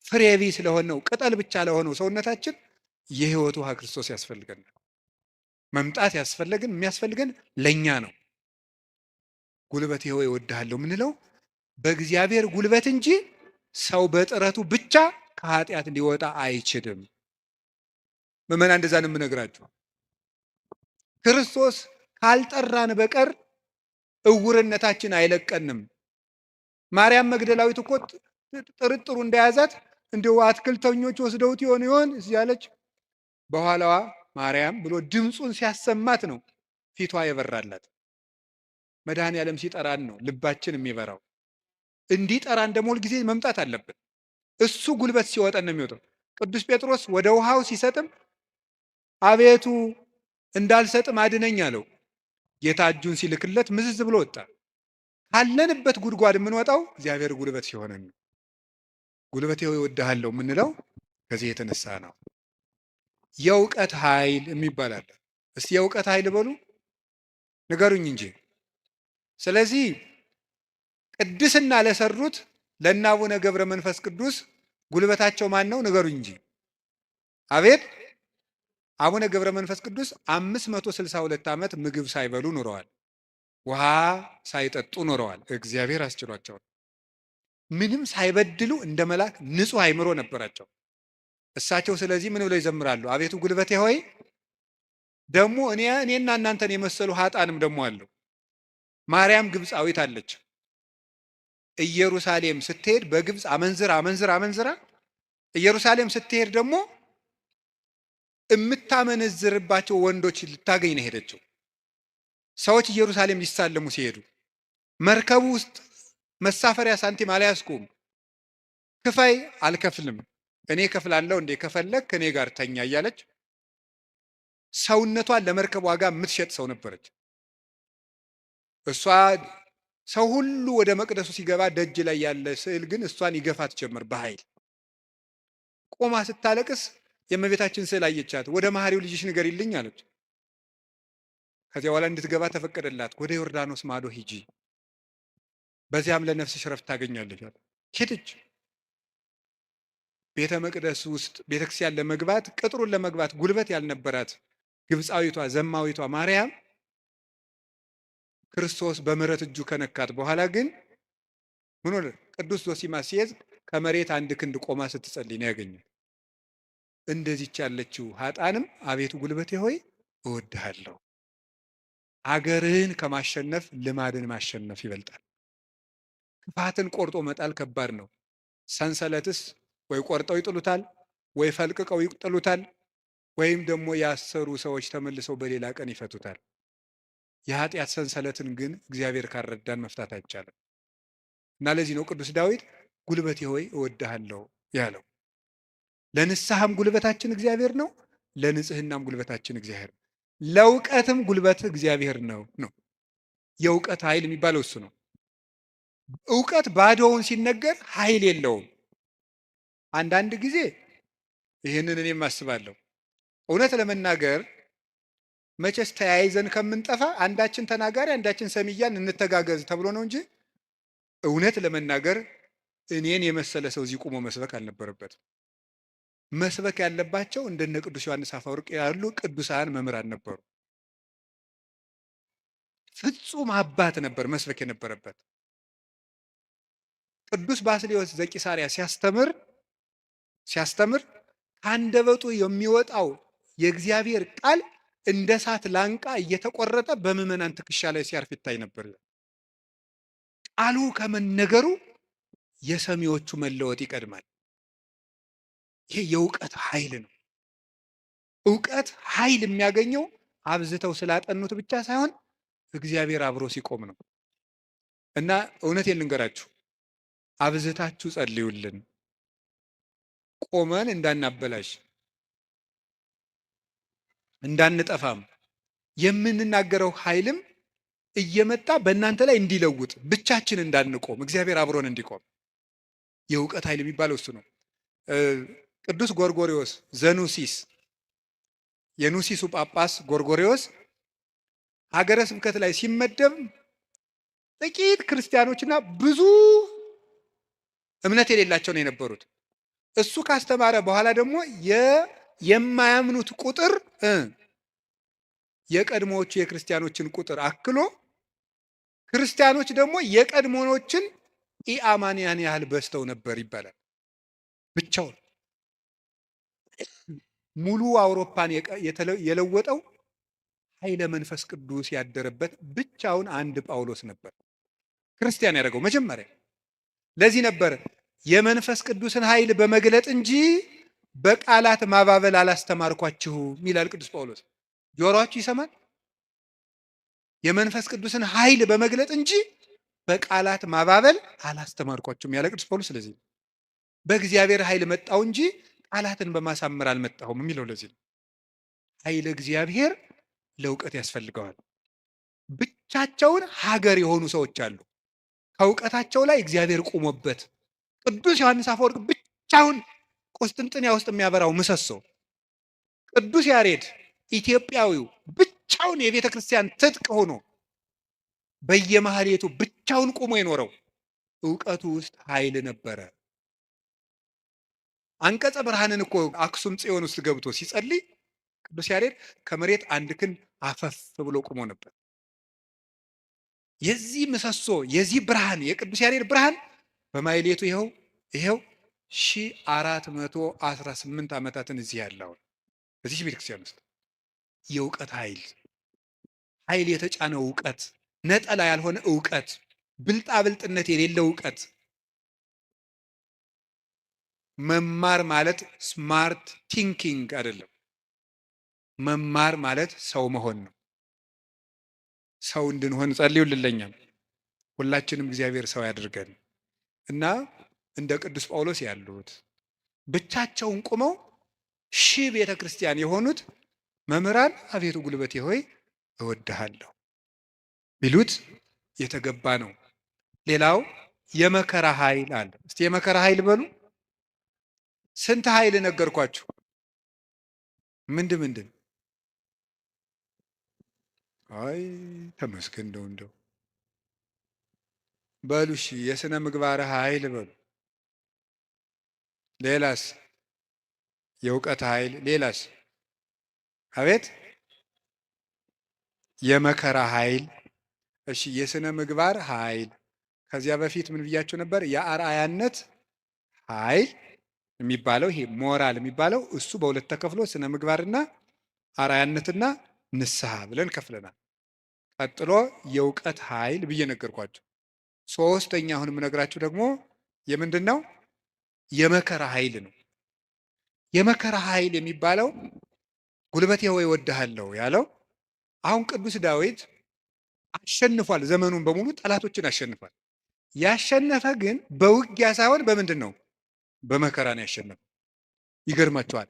ፍሬ ቢስ ለሆነው ቅጠል ብቻ ለሆነው ሰውነታችን የሕይወት ውሃ ክርስቶስ ያስፈልገናል። መምጣት የሚያስፈልገን ለእኛ ነው። ጉልበቴ ሆይ እወድሃለሁ የምንለው በእግዚአብሔር ጉልበት እንጂ ሰው በጥረቱ ብቻ ከኃጢአት ሊወጣ አይችልም። ምዕመናን እንደዛ ነው የምነግራችሁ። ክርስቶስ ካልጠራን በቀር እውርነታችን አይለቀንም። ማርያም መግደላዊት እኮ ጥርጥሩ እንደያዛት እንደው አትክልተኞች ወስደውት ይሆን እያለች በኋላዋ ማርያም ብሎ ድምፁን ሲያሰማት ነው ፊቷ የበራላት። መድኃኔዓለም ሲጠራን ነው ልባችን የሚበራው። እንዲጠራን ደግሞ ሁልጊዜ መምጣት አለብን። እሱ ጉልበት ሲወጣን ነው የሚወጣው። ቅዱስ ጴጥሮስ ወደ ውሃው ሲሰጥም አቤቱ እንዳልሰጥም አድነኝ አለው። ጌታ እጁን ሲልክለት ምዝዝ ብሎ ወጣ። ካለንበት ጉድጓድ የምንወጣው እግዚአብሔር ጉልበት ሲሆነን ነው። ጉልበቴ ሆይ እወድሃለሁ የምንለው ከዚህ የተነሳ ነው። የእውቀት ኃይል የሚባል አለ። እስቲ የእውቀት ኃይል በሉ ንገሩኝ እንጂ። ስለዚህ ቅድስና ለሰሩት ለእነ አቡነ ገብረ መንፈስ ቅዱስ ጉልበታቸው ማን ነው? ንገሩኝ እንጂ። አቤት አቡነ ገብረ መንፈስ ቅዱስ 562 ዓመት ምግብ ሳይበሉ ኖረዋል። ውሃ ሳይጠጡ ኖረዋል። እግዚአብሔር አስችሏቸዋል። ምንም ሳይበድሉ እንደ መልአክ ንጹሕ አእምሮ ነበራቸው እሳቸው። ስለዚህ ምን ብለው ይዘምራሉ? አቤቱ ጉልበቴ ሆይ። ደግሞ እኔና እናንተን የመሰሉ ሀጣንም ደግሞ አለው። ማርያም ግብፃዊት አለች። ኢየሩሳሌም ስትሄድ በግብፅ አመንዝራ ኢየሩሳሌም ስትሄድ ደግሞ የምታመነዝርባቸው ወንዶች ልታገኝ ነው ሄደችው። ሰዎች ኢየሩሳሌም ሊሳለሙ ሲሄዱ መርከቡ ውስጥ መሳፈሪያ ሳንቲም አልያዝኩም፣ ክፈይ፣ አልከፍልም፣ እኔ ከፍላለሁ፣ እንዴ ከፈለግ ከኔ ጋር ተኛ እያለች ሰውነቷን ለመርከብ ዋጋ የምትሸጥ ሰው ነበረች። እሷ ሰው ሁሉ ወደ መቅደሱ ሲገባ ደጅ ላይ ያለ ስዕል ግን እሷን ይገፋት ጀመር በኃይል። ቆማ ስታለቅስ የእመቤታችን ስዕል አየቻት። ወደ መሐሪው ልጅሽ ንገሪልኝ አለች። ከዚያ በኋላ እንድትገባ ተፈቀደላት። ወደ ዮርዳኖስ ማዶ ሂጂ፣ በዚያም ለነፍስሽ ረፍት ታገኛለች። ሄደች። ቤተ መቅደስ ውስጥ ቤተክርስቲያን ለመግባት ቅጥሩን ለመግባት ጉልበት ያልነበራት ግብፃዊቷ ዘማዊቷ ማርያም ክርስቶስ በምሕረት እጁ ከነካት በኋላ ግን ምን ሆነ? ቅዱስ ዞሲማስ ሲይዝ ከመሬት አንድ ክንድ ቆማ ስትጸልይ ነው ያገኘው። እንደዚች ያለችው ሀጣንም አቤቱ ጉልበቴ ሆይ እወድሃለሁ። አገርህን ከማሸነፍ ልማድን ማሸነፍ ይበልጣል። ክፋትን ቆርጦ መጣል ከባድ ነው። ሰንሰለትስ ወይ ቆርጠው ይጥሉታል፣ ወይ ፈልቅቀው ይጥሉታል፣ ወይም ደግሞ ያሰሩ ሰዎች ተመልሰው በሌላ ቀን ይፈቱታል። የኃጢአት ሰንሰለትን ግን እግዚአብሔር ካረዳን መፍታት አይቻልም። እና ለዚህ ነው ቅዱስ ዳዊት ጉልበቴ ሆይ እወድሃለሁ ያለው። ለንስሐም ጉልበታችን እግዚአብሔር ነው፣ ለንጽህናም ጉልበታችን እግዚአብሔር ነው፣ ለእውቀትም ጉልበት እግዚአብሔር ነው። የእውቀት ኃይል የሚባለው እሱ ነው። እውቀት ባዶውን ሲነገር ኃይል የለውም። አንዳንድ ጊዜ ይህንን እኔም አስባለሁ። እውነት ለመናገር መቼስ ተያይዘን ከምንጠፋ አንዳችን ተናጋሪ አንዳችን ሰሚያን እንተጋገዝ ተብሎ ነው እንጂ እውነት ለመናገር እኔን የመሰለ ሰው እዚህ ቆሞ መስበክ አልነበረበትም። መስበክ ያለባቸው እንደነ ቅዱስ ዮሐንስ አፈወርቅ ያሉ ቅዱሳን መምህራን ነበሩ። ፍጹም አባት ነበር መስበክ የነበረበት። ቅዱስ ባስልዮስ ዘቂሳርያ ሲያስተምር ከአንደበቱ የሚወጣው የእግዚአብሔር ቃል እንደ እሳት ላንቃ እየተቆረጠ በምዕመናን ትከሻ ላይ ሲያርፍ ይታይ ነበር። ቃሉ ከመነገሩ የሰሚዎቹ መለወጥ ይቀድማል። ይሄ የእውቀት ኃይል ነው። እውቀት ኃይል የሚያገኘው አብዝተው ስላጠኑት ብቻ ሳይሆን እግዚአብሔር አብሮ ሲቆም ነው። እና እውነቴን ልንገራችሁ፣ አብዝታችሁ ጸልዩልን፣ ቆመን እንዳናበላሽ እንዳንጠፋም የምንናገረው ኃይልም እየመጣ በእናንተ ላይ እንዲለውጥ ብቻችን እንዳንቆም እግዚአብሔር አብሮን እንዲቆም የእውቀት ኃይል የሚባለው እሱ ነው። ቅዱስ ጎርጎሪዎስ ዘኑሲስ የኑሲሱ ጳጳስ ጎርጎሪዎስ ሀገረ ስብከት ላይ ሲመደብ ጥቂት ክርስቲያኖችና ብዙ እምነት የሌላቸው ነው የነበሩት። እሱ ካስተማረ በኋላ ደግሞ የማያምኑት ቁጥር የቀድሞዎቹ የክርስቲያኖችን ቁጥር አክሎ ክርስቲያኖች ደግሞ የቀድሞዎችን ኢአማንያን ያህል በዝተው ነበር ይባላል። ብቻውን ሙሉ አውሮፓን የለወጠው ኃይለ መንፈስ ቅዱስ ያደረበት ብቻውን አንድ ጳውሎስ ነበር ክርስቲያን ያደረገው መጀመሪያ። ለዚህ ነበር የመንፈስ ቅዱስን ኃይል በመግለጥ እንጂ በቃላት ማባበል አላስተማርኳችሁም ይላል ቅዱስ ጳውሎስ። ጆሮአችሁ ይሰማል? የመንፈስ ቅዱስን ኃይል በመግለጥ እንጂ በቃላት ማባበል አላስተማርኳችሁም ያለ ቅዱስ ጳውሎስ። ስለዚህ በእግዚአብሔር ኃይል መጣው እንጂ ቃላትን በማሳመር አልመጣሁም የሚለው ለዚህ ነው። ኃይለ እግዚአብሔር ለእውቀት ያስፈልገዋል። ብቻቸውን ሀገር የሆኑ ሰዎች አሉ፣ ከእውቀታቸው ላይ እግዚአብሔር ቆሞበት። ቅዱስ ዮሐንስ አፈወርቅ ብቻውን ቁስጥንጥንያ ውስጥ የሚያበራው ምሰሶ፣ ቅዱስ ያሬድ ኢትዮጵያዊው ብቻውን የቤተ ክርስቲያን ትጥቅ ሆኖ በየማህሌቱ ብቻውን ቆሞ የኖረው እውቀቱ ውስጥ ኃይል ነበረ። አንቀጸ ብርሃንን እኮ አክሱም ጽዮን ውስጥ ገብቶ ሲጸልይ ቅዱስ ያሬድ ከመሬት አንድ ክንድ አፈፍ ብሎ ቆሞ ነበር። የዚህ ምሰሶ የዚህ ብርሃን የቅዱስ ያሬድ ብርሃን በማህሌቱ ይኸው 1418 ዓመታትን እዚህ ያለው በዚህ ቤተክርስቲያን ውስጥ የእውቀት ኃይል የተጫነው እውቀት፣ ነጠላ ያልሆነ እውቀት፣ ብልጣብልጥነት የሌለው እውቀት። መማር ማለት ስማርት ቲንኪንግ አይደለም። መማር ማለት ሰው መሆን ነው። ሰው እንድንሆን ጸልዩልኝ። ሁላችንም እግዚአብሔር ሰው ያድርገን እና እንደ ቅዱስ ጳውሎስ ያሉት ብቻቸውን ቆመው ሺህ ቤተ ክርስቲያን የሆኑት መምህራን አቤቱ ጉልበቴ ሆይ እወድሃለሁ ቢሉት የተገባ ነው። ሌላው የመከራ ኃይል አለ። እስቲ የመከራ ኃይል በሉ። ስንት ኃይል ነገርኳችሁ? ምንድን? አይ ተመስገን እንደው በሉ። እሺ የሥነ ምግባር ኃይል በሉ። ሌላስ? የእውቀት ኃይል። ሌላስ? አቤት የመከራ ኃይል። እሺ የሥነ ምግባር ኃይል። ከዚያ በፊት ምን ብያችሁ ነበር? የአርአያነት ኃይል የሚባለው ይሄ ሞራል የሚባለው እሱ በሁለት ተከፍሎ ስነ ምግባርና አርአያነትና ንስሐ ብለን ከፍለናል። ቀጥሎ የእውቀት ኃይል ብዬ ነገርኳችሁ። ሶስተኛ አሁን የምነግራችሁ ደግሞ የምንድን ነው? የመከራ ኃይል ነው። የመከራ ኃይል የሚባለው ጉልበቴ ሆይ እወድሃለሁ ያለው አሁን ቅዱስ ዳዊት አሸንፏል። ዘመኑን በሙሉ ጠላቶችን አሸንፏል። ያሸነፈ ግን በውጊያ ሳይሆን በምንድን ነው? በመከራ ነው ያሸነፈው። ይገርማቸዋል።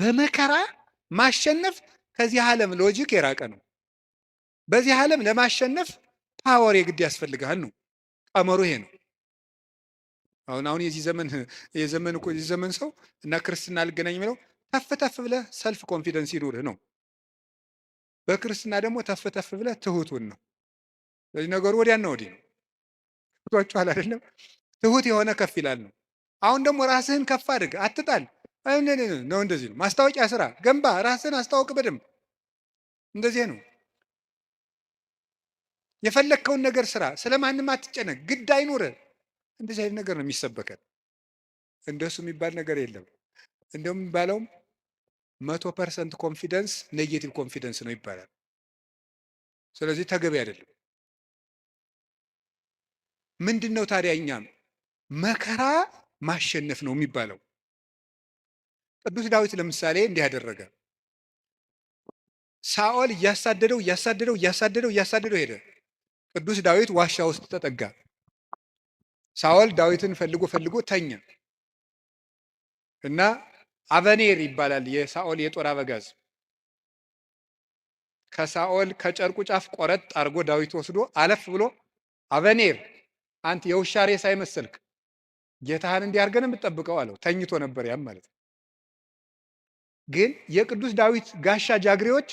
በመከራ ማሸነፍ ከዚህ ዓለም ሎጂክ የራቀ ነው። በዚህ ዓለም ለማሸነፍ ፓወር የግድ ያስፈልጋል ነው ቀመሩ። ይሄ ነው። አሁን የዚህ ዘመን ሰው እና ክርስትና አልገናኝ የሚለው ተፍ ብለህ ሰልፍ ኮንፊደንስ ይኑርህ ነው። በክርስትና ደግሞ ተፍ ብለህ ትሁቱን ነው። ስለዚህ ነገሩ ወዲያና ወዲህ ነው። ቷችኋል አይደለም? ትሁት የሆነ ከፍ ይላል ነው። አሁን ደግሞ ራስህን ከፍ አድርግ፣ አትጣል ነው። እንደዚህ ነው። ማስታወቂያ ስራ፣ ገንባ፣ ራስህን አስታውቅ በደንብ። እንደዚህ ነው። የፈለግከውን ነገር ስራ፣ ስለማንም አትጨነቅ፣ ግድ አይኑርህ። እንደዚህ አይነት ነገር ነው የሚሰበከን። እንደሱ የሚባል ነገር የለም። እንደውም የሚባለውም 100% ኮንፊደንስ ኔጌቲቭ ኮንፊደንስ ነው ይባላል። ስለዚህ ተገቢ አይደለም። ምንድን ነው ታዲያ? እኛም መከራ ማሸነፍ ነው የሚባለው። ቅዱስ ዳዊት ለምሳሌ እንዲህ ያደረገ፣ ሳኦል እያሳደደው ሄደ። ቅዱስ ዳዊት ዋሻ ውስጥ ተጠጋ። ሳኦል ዳዊትን ፈልጎ ፈልጎ ተኛ እና አበኔር ይባላል የሳኦል የጦር አበጋዝ ከሳኦል ከጨርቁ ጫፍ ቆረጥ አድርጎ ዳዊት ወስዶ አለፍ ብሎ አበኔር አንተ የውሻ ሬሳ አይመሰልክ ጌታህን እንዲህ አድርገን የምትጠብቀው አለው። ተኝቶ ነበር ያም ማለት ነው። ግን የቅዱስ ዳዊት ጋሻ ጃግሬዎች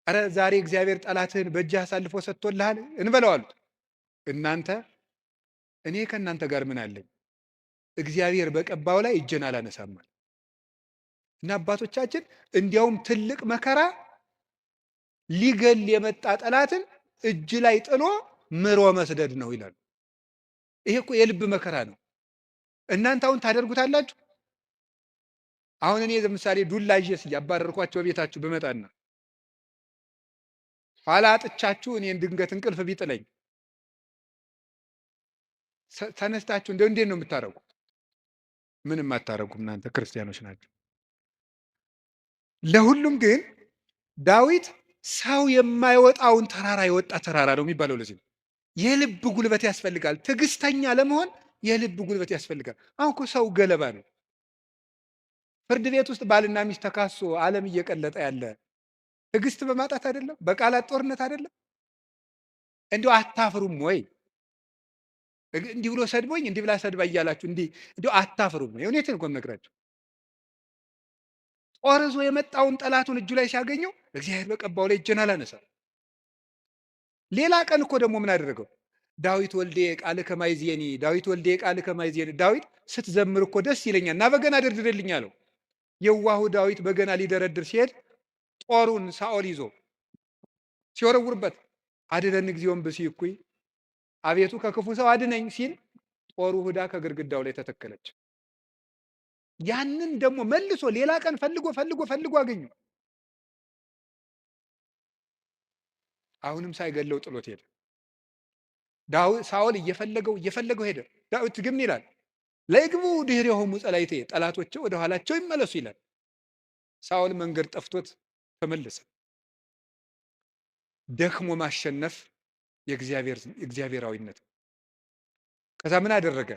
አረ ዛሬ እግዚአብሔር ጠላትህን በእጅህ አሳልፎ ሰጥቶልሃል እንበለው አሉት። እናንተ እኔ ከእናንተ ጋር ምን አለኝ? እግዚአብሔር በቀባው ላይ እጄን አላነሳም አለ እና አባቶቻችን እንዲያውም ትልቅ መከራ ሊገል የመጣ ጠላትን እጅ ላይ ጥሎ ምሮ መስደድ ነው ይላሉ። ይሄ እኮ የልብ መከራ ነው። እናንተ አሁን ታደርጉታላችሁ? አሁን እኔ ለምሳሌ ዱላ ይዤስ እያባረርኳቸው ቤታችሁ ብመጣና ኋላ አጥቻችሁ እኔን ድንገት እንቅልፍ ቢጥለኝ ተነስታችሁ እንዴት ነው የምታረጉት? ምንም አታረጉም። እናንተ ክርስቲያኖች ናቸው። ለሁሉም ግን ዳዊት ሰው የማይወጣውን ተራራ የወጣ ተራራ ነው የሚባለው። ለዚህ ነው የልብ ጉልበት ያስፈልጋል። ትዕግስተኛ ለመሆን የልብ ጉልበት ያስፈልጋል። አሁን እኮ ሰው ገለባ ነው። ፍርድ ቤት ውስጥ ባልና ሚስት ተካሶ ዓለም እየቀለጠ ያለ ትዕግስት በማጣት አይደለም? በቃላት ጦርነት አይደለም? እንዲሁ አታፍሩም ወይ? እንዲህ ብሎ ሰድቦኝ እንዲህ ብላ ሰድባ እያላችሁ እንዲሁ አታፍሩም ወይ? እውነቴን እኮ የምነግራችሁ። ጦር ይዞ የመጣውን ጠላቱን እጁ ላይ ሲያገኘው እግዚአብሔር በቀባው ላይ እጄን አላነሳም። ሌላ ቀን እኮ ደግሞ ምን አደረገው? ዳዊት ወልዴ ቃልከ ማይዜኒ፣ ዳዊት ወልዴ ቃልከ ማይዜኒ። ዳዊት ስትዘምር እኮ ደስ ይለኛል እና በገና ደርድርልኝ አለው። የዋሁ ዳዊት በገና ሊደረድር ሲሄድ ጦሩን ሳኦል ይዞ ሲወረውርበት አድነን እግዚኦን ብእሲኩይ፣ አቤቱ ከክፉ ሰው አድነኝ ሲል ጦሩ ሁዳ ከግድግዳው ላይ ተተከለች። ያንን ደግሞ መልሶ ሌላ ቀን ፈልጎ አገኙ። አሁንም ሳይገለው ጥሎት ሄደ። ሳኦል እየፈለገው ሄደ። ዳዊት ግን ይላል ለይግቡ ድኅሬሆሙ ጸላእቴ፣ ጠላቶቼ ወደ ኋላቸው ይመለሱ ይላል። ሳኦል መንገድ ጠፍቶት ተመለሰ። ደክሞ ማሸነፍ የእግዚአብሔራዊነት። ከዛ ምን አደረገ?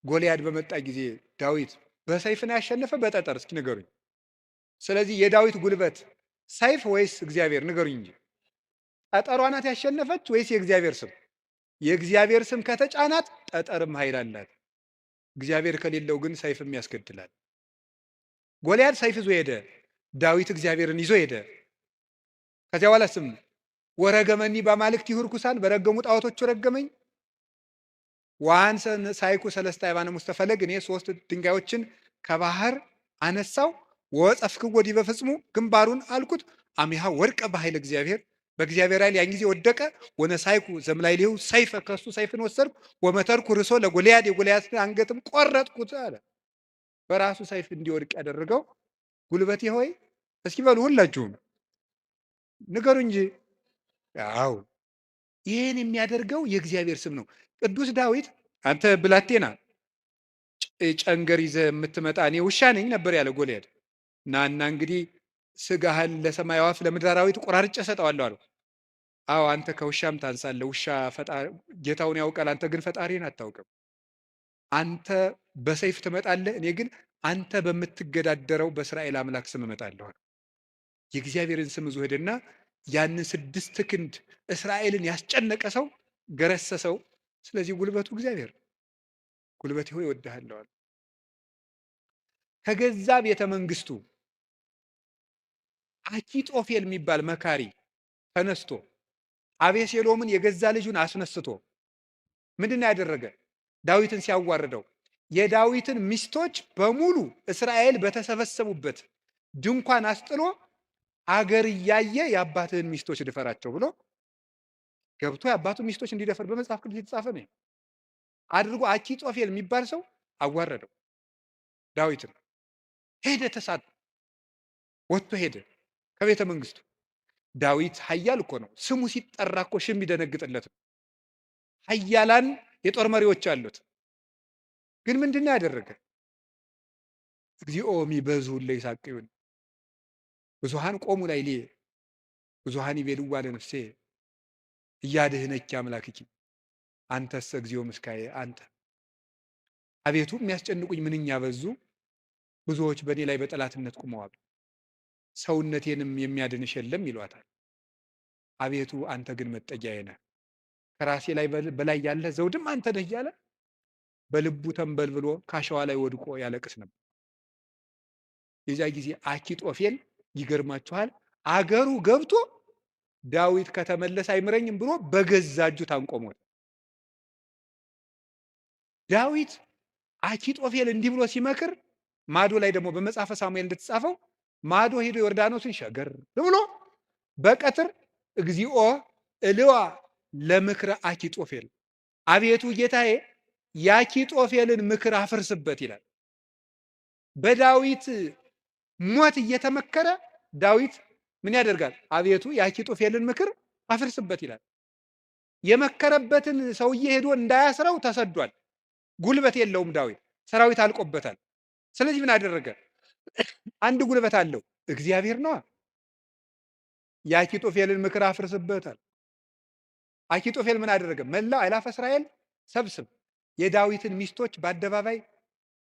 ጎልያድ በመጣ ጊዜ ዳዊት በሰይፍ ነው ያሸነፈ በጠጠር? እስኪ ንገሩኝ። ስለዚህ የዳዊት ጉልበት ሰይፍ ወይስ እግዚአብሔር? ንገሩኝ እንጂ። ጠጠሯ ናት ያሸነፈች ወይስ የእግዚአብሔር ስም? የእግዚአብሔር ስም ከተጫናት ጠጠርም ኃይል አላት። እግዚአብሔር ከሌለው ግን ሰይፍም ያስገድላል። ጎልያድ ሰይፍ ይዞ ሄደ፣ ዳዊት እግዚአብሔርን ይዞ ሄደ። ከዚያ በኋላ ስም ወረገመኒ በአማልክት ይሁርኩሳን፣ በረገሙ ጣዖቶቹ ረገመኝ። ዋንሰ ሳይኩ ሰለስተ አይባነ ሙስተ ፈለግ፣ እኔ 3 ድንጋዮችን ከባህር አነሳው። ወጸፍክዎ ዲበ ፍጽሙ፣ ግንባሩን አልኩት። አሚሃ ወድቀ በኃይለ እግዚአብሔር፣ በእግዚአብሔር ኃይል ያን ጊዜ ወደቀ። ወነሳይኩ ዘምላዕሌሁ ሰይፈ፣ ከሱ ሰይፍን ወሰድኩ። ወመተርኩ ርዕሶ ለጎልያድ፣ የጎልያድን አንገትም ቆረጥኩት አለ። በራሱ ሰይፍ እንዲወድቅ ያደረገው ጉልበቴ ሆይ እስኪ በሉ ሁላችሁም ንገሩ እንጂ። አዎ ይህን የሚያደርገው የእግዚአብሔር ስም ነው። ቅዱስ ዳዊት አንተ ብላቴና ጨንገር ይዘህ የምትመጣ እኔ ውሻ ነኝ ነበር ያለ ጎልያድ። ናና እንግዲህ ስጋህን ለሰማይ አዕዋፍ ለምድር አራዊት ቆራርጬ እሰጠዋለሁ አለው። አዎ አንተ ከውሻም ታንሳለህ። ውሻ ጌታውን ያውቃል፣ አንተ ግን ፈጣሪን አታውቅም። አንተ በሰይፍ ትመጣለህ፣ እኔ ግን አንተ በምትገዳደረው በእስራኤል አምላክ ስም እመጣለሁ። የእግዚአብሔርን ስም ይዞ ሄደና ያንን 6 ክንድ እስራኤልን ያስጨነቀ ሰው ገረሰሰው። ስለዚህ ጉልበቱ እግዚአብሔር። ጉልበቴ ሆይ እወድሃለሁ። ከገዛ ቤተ መንግስቱ አኪጦፌል የሚባል መካሪ ተነስቶ አቤሴሎምን የገዛ ልጁን አስነስቶ ምንድን ነው ያደረገ? ዳዊትን ሲያዋርደው የዳዊትን ሚስቶች በሙሉ እስራኤል በተሰበሰቡበት ድንኳን አስጥሎ አገር እያየ የአባትህን ሚስቶች ድፈራቸው ብሎ ገብቶ የአባቱን ሚስቶች እንዲደፈር በመጽሐፍ ቅዱስ የተጻፈ ነው አድርጎ አኪጦፌል የሚባል ሰው አዋረደው። ዳዊትን ሄደ፣ ተሳድ ወጥቶ ሄደ ከቤተ መንግስቱ። ዳዊት ኃያል እኮ ነው። ስሙ ሲጠራ እኮ ሽም ይደነግጥለት ነው። ኃያላን የጦር መሪዎች አሉት። ግን ምንድነው ያደረገ? እግዚኦ ሚበዙ ለይሳቅዩን ብዙሃን ቆሙ ላዕሌ ብዙሃን ይቤልዋ ለነፍሴ እያድኅነኪ አምላክኪ አንተሰ እግዚኦ ምስካዬ አንተ። አቤቱ የሚያስጨንቁኝ ምንኛ በዙ፣ ብዙዎች በእኔ ላይ በጠላትነት ቁመዋል። ሰውነቴንም የሚያድንሽ የለም ይሏታል። አቤቱ አንተ ግን መጠጊያዬ ነህ፣ ከራሴ ላይ በላይ ያለ ዘውድም አንተ ነህ እያለ በልቡ ተንበልብሎ ካሸዋ ላይ ወድቆ ያለቅስ ነበር። የዚያ ጊዜ አኪጦፌል ይገርማችኋል፣ አገሩ ገብቶ ዳዊት ከተመለሰ አይምረኝም ብሎ በገዛ እጁ ታንቆ ሞተ። ዳዊት አኪጦፌል እንዲህ ብሎ ሲመክር ማዶ ላይ ደግሞ በመጽሐፈ ሳሙኤል እንደተጻፈው ማዶ ሄዶ ዮርዳኖስን ሸገር ብሎ በቀትር እግዚኦ እልዋ ለምክረ አኪጦፌል፣ አቤቱ ጌታዬ የአኪጦፌልን ምክር አፍርስበት ይላል። በዳዊት ሞት እየተመከረ ዳዊት ምን ያደርጋል? አቤቱ የአኪጦፌልን ምክር አፍርስበት ይላል። የመከረበትን ሰውዬ ሄዶ እንዳያስረው ተሰዷል። ጉልበት የለውም ዳዊት፣ ሰራዊት አልቆበታል። ስለዚህ ምን አደረገ? አንድ ጉልበት አለው፣ እግዚአብሔር ነዋ። የአኪጦፌልን ምክር አፍርስበታል። አኪጦፌል ምን አደረገ? መላው አእላፈ እስራኤል ሰብስብ፣ የዳዊትን ሚስቶች በአደባባይ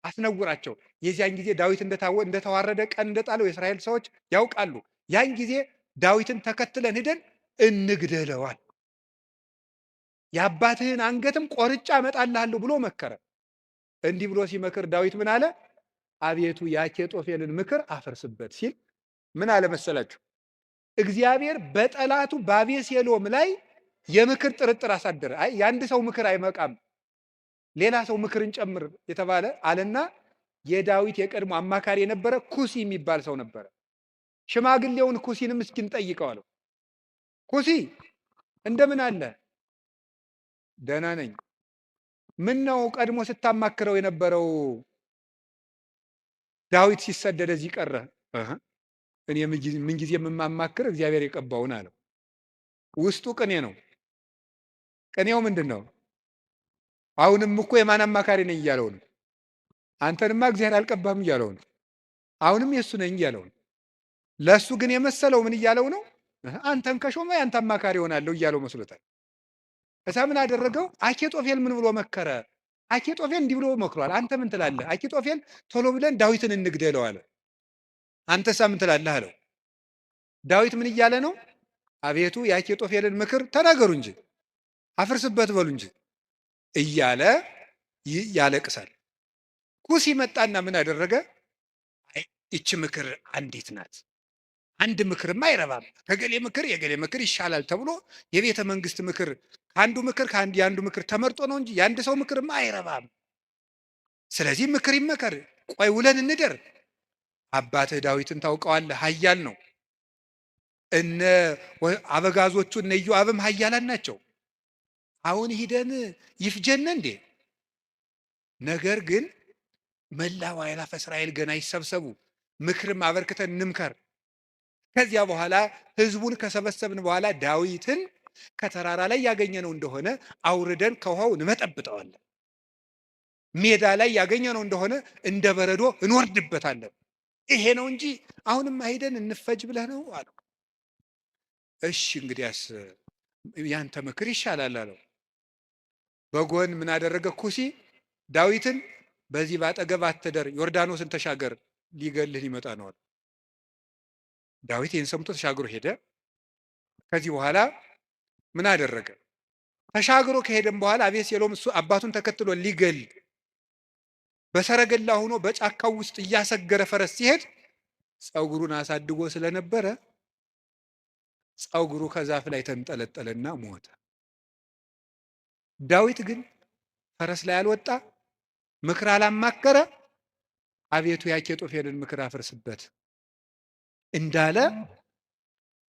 አስነውራቸው። የዚያን ጊዜ ዳዊት እንደተዋረደ ቀን እንደጣለው የእስራኤል ሰዎች ያውቃሉ። ያን ጊዜ ዳዊትን ተከትለን ሂደን እንግደለዋል፣ የአባትህን አንገትም ቆርጫ እመጣልሃለሁ ብሎ መከረ። እንዲህ ብሎ ሲመክር ዳዊት ምን አለ? አቤቱ የአኪጦፌልን ምክር አፍርስበት ሲል ምን አለ መሰላችሁ? እግዚአብሔር በጠላቱ በአቤሴሎም ላይ የምክር ጥርጥር አሳደረ። አይ የአንድ ሰው ምክር አይመቃም፣ ሌላ ሰው ምክርን ጨምር የተባለ አለና የዳዊት የቀድሞ አማካሪ የነበረ ኩሲ የሚባል ሰው ነበረ። ሽማግሌውን ኩሲንም እስኪን ጠይቀው አለው። ኩሲ እንደምን አለ? ደህና ነኝ። ምን ነው ቀድሞ ስታማክረው የነበረው ዳዊት ሲሰደድ እዚህ ቀረ? እኔ ምንጊዜ የምማማክር እግዚአብሔር የቀባውን አለው። ውስጡ ቅኔ ነው። ቅኔው ምንድን ነው? አሁንም እኮ የማን አማካሪ ነኝ እያለው ነው። አንተንማ እግዚአብሔር አልቀባም እያለው ነው። አሁንም የእሱ ነኝ እያለው ነው። ለእሱ ግን የመሰለው ምን እያለው ነው? አንተን ከሾመ ያንተ አማካሪ ሆናለሁ እያለው መስሎታል። እሳ ምን አደረገው? አኪጦፌል ምን ብሎ መከረ? አኪጦፌል እንዲህ ብሎ መክሯል። አንተ ምን ትላለህ? አኪጦፌል ቶሎ ብለን ዳዊትን እንግደለው አለ። አንተሳ ምን ትላለህ አለው። ዳዊት ምን እያለ ነው? አቤቱ የአኪጦፌልን ምክር ተናገሩ እንጂ አፍርስበት በሉ እንጂ እያለ ያለቅሳል። ኩሲ መጣና ምን አደረገ? ይቺ ምክር አንዲት ናት፣ አንድ ምክርማ አይረባም፣ ከገሌ ምክር የገሌ ምክር ይሻላል ተብሎ የቤተ መንግስት ምክር ከአንዱ ምክር የአንዱ ምክር ተመርጦ ነው እንጂ የአንድ ሰው ምክርማ አይረባም። ስለዚህ ምክር ይመከር፣ ቆይ ውለን እንደር። አባትህ ዳዊትን ታውቀዋለህ፣ ኃያል ነው። እነ አበጋዞቹ እነ ኢዮአብም ኃያላን ናቸው። አሁን ሂደን ይፍጀን እንዴ? ነገር ግን መላው አእላፈ እስራኤል ገና ይሰብሰቡ፣ ምክርም አበርክተን እንምከር። ከዚያ በኋላ ህዝቡን ከሰበሰብን በኋላ ዳዊትን ከተራራ ላይ ያገኘነው እንደሆነ አውርደን ከውሃው እንመጠብጠዋለን፣ ሜዳ ላይ ያገኘነው እንደሆነ እንደ በረዶ እንወርድበታለን። ይሄ ነው እንጂ አሁንም ሂደን እንፈጅ ብለህ ነው አለው። እሺ እንግዲያስ ያንተ ምክር ይሻላል አለው። በጎን ምን አደረገ? ኩሲ ዳዊትን በዚህ ባጠገብ አትደር፣ ዮርዳኖስን ተሻገር፣ ሊገልህ ሊመጣ ነው አለ። ዳዊት ይህን ሰምቶ ተሻግሮ ሄደ። ከዚህ በኋላ ምን አደረገ? ተሻግሮ ከሄደም በኋላ አቤሴሎም እሱ አባቱን ተከትሎ ሊገል በሰረገላ ሆኖ በጫካው ውስጥ እያሰገረ ፈረስ ሲሄድ ፀጉሩን አሳድጎ ስለነበረ ፀጉሩ ከዛፍ ላይ ተንጠለጠለና ሞተ። ዳዊት ግን ፈረስ ላይ አልወጣ፣ ምክር አላማከረ። አቤቱ የአኪጦፌልን ምክር አፍርስበት እንዳለ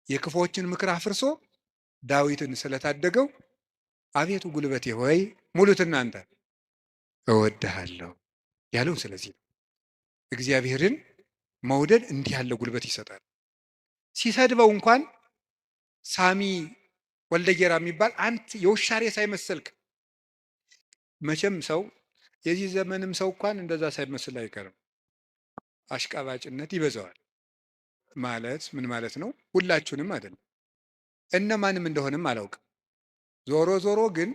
የክፎችን ምክር አፍርሶ ዳዊትን ስለታደገው አቤቱ ጉልበቴ ሆይ ሙሉት እናንተ እወድሃለሁ ያለው ስለዚህ ነው። እግዚአብሔርን መውደድ እንዲህ ያለ ጉልበት ይሰጣል። ሲሰድበው እንኳን ሳሚ ወልደ ጌራ የሚባል አንተ የውሻ ሬሳ የመሰልክ መቼም ሰው የዚህ ዘመንም ሰው እንኳን እንደዛ ሳይመስል አይቀርም። አሽቃባጭነት ይበዛዋል። ማለት ምን ማለት ነው? ሁላችሁንም አይደለም፣ እነማንም እንደሆንም አላውቅም። ዞሮ ዞሮ ግን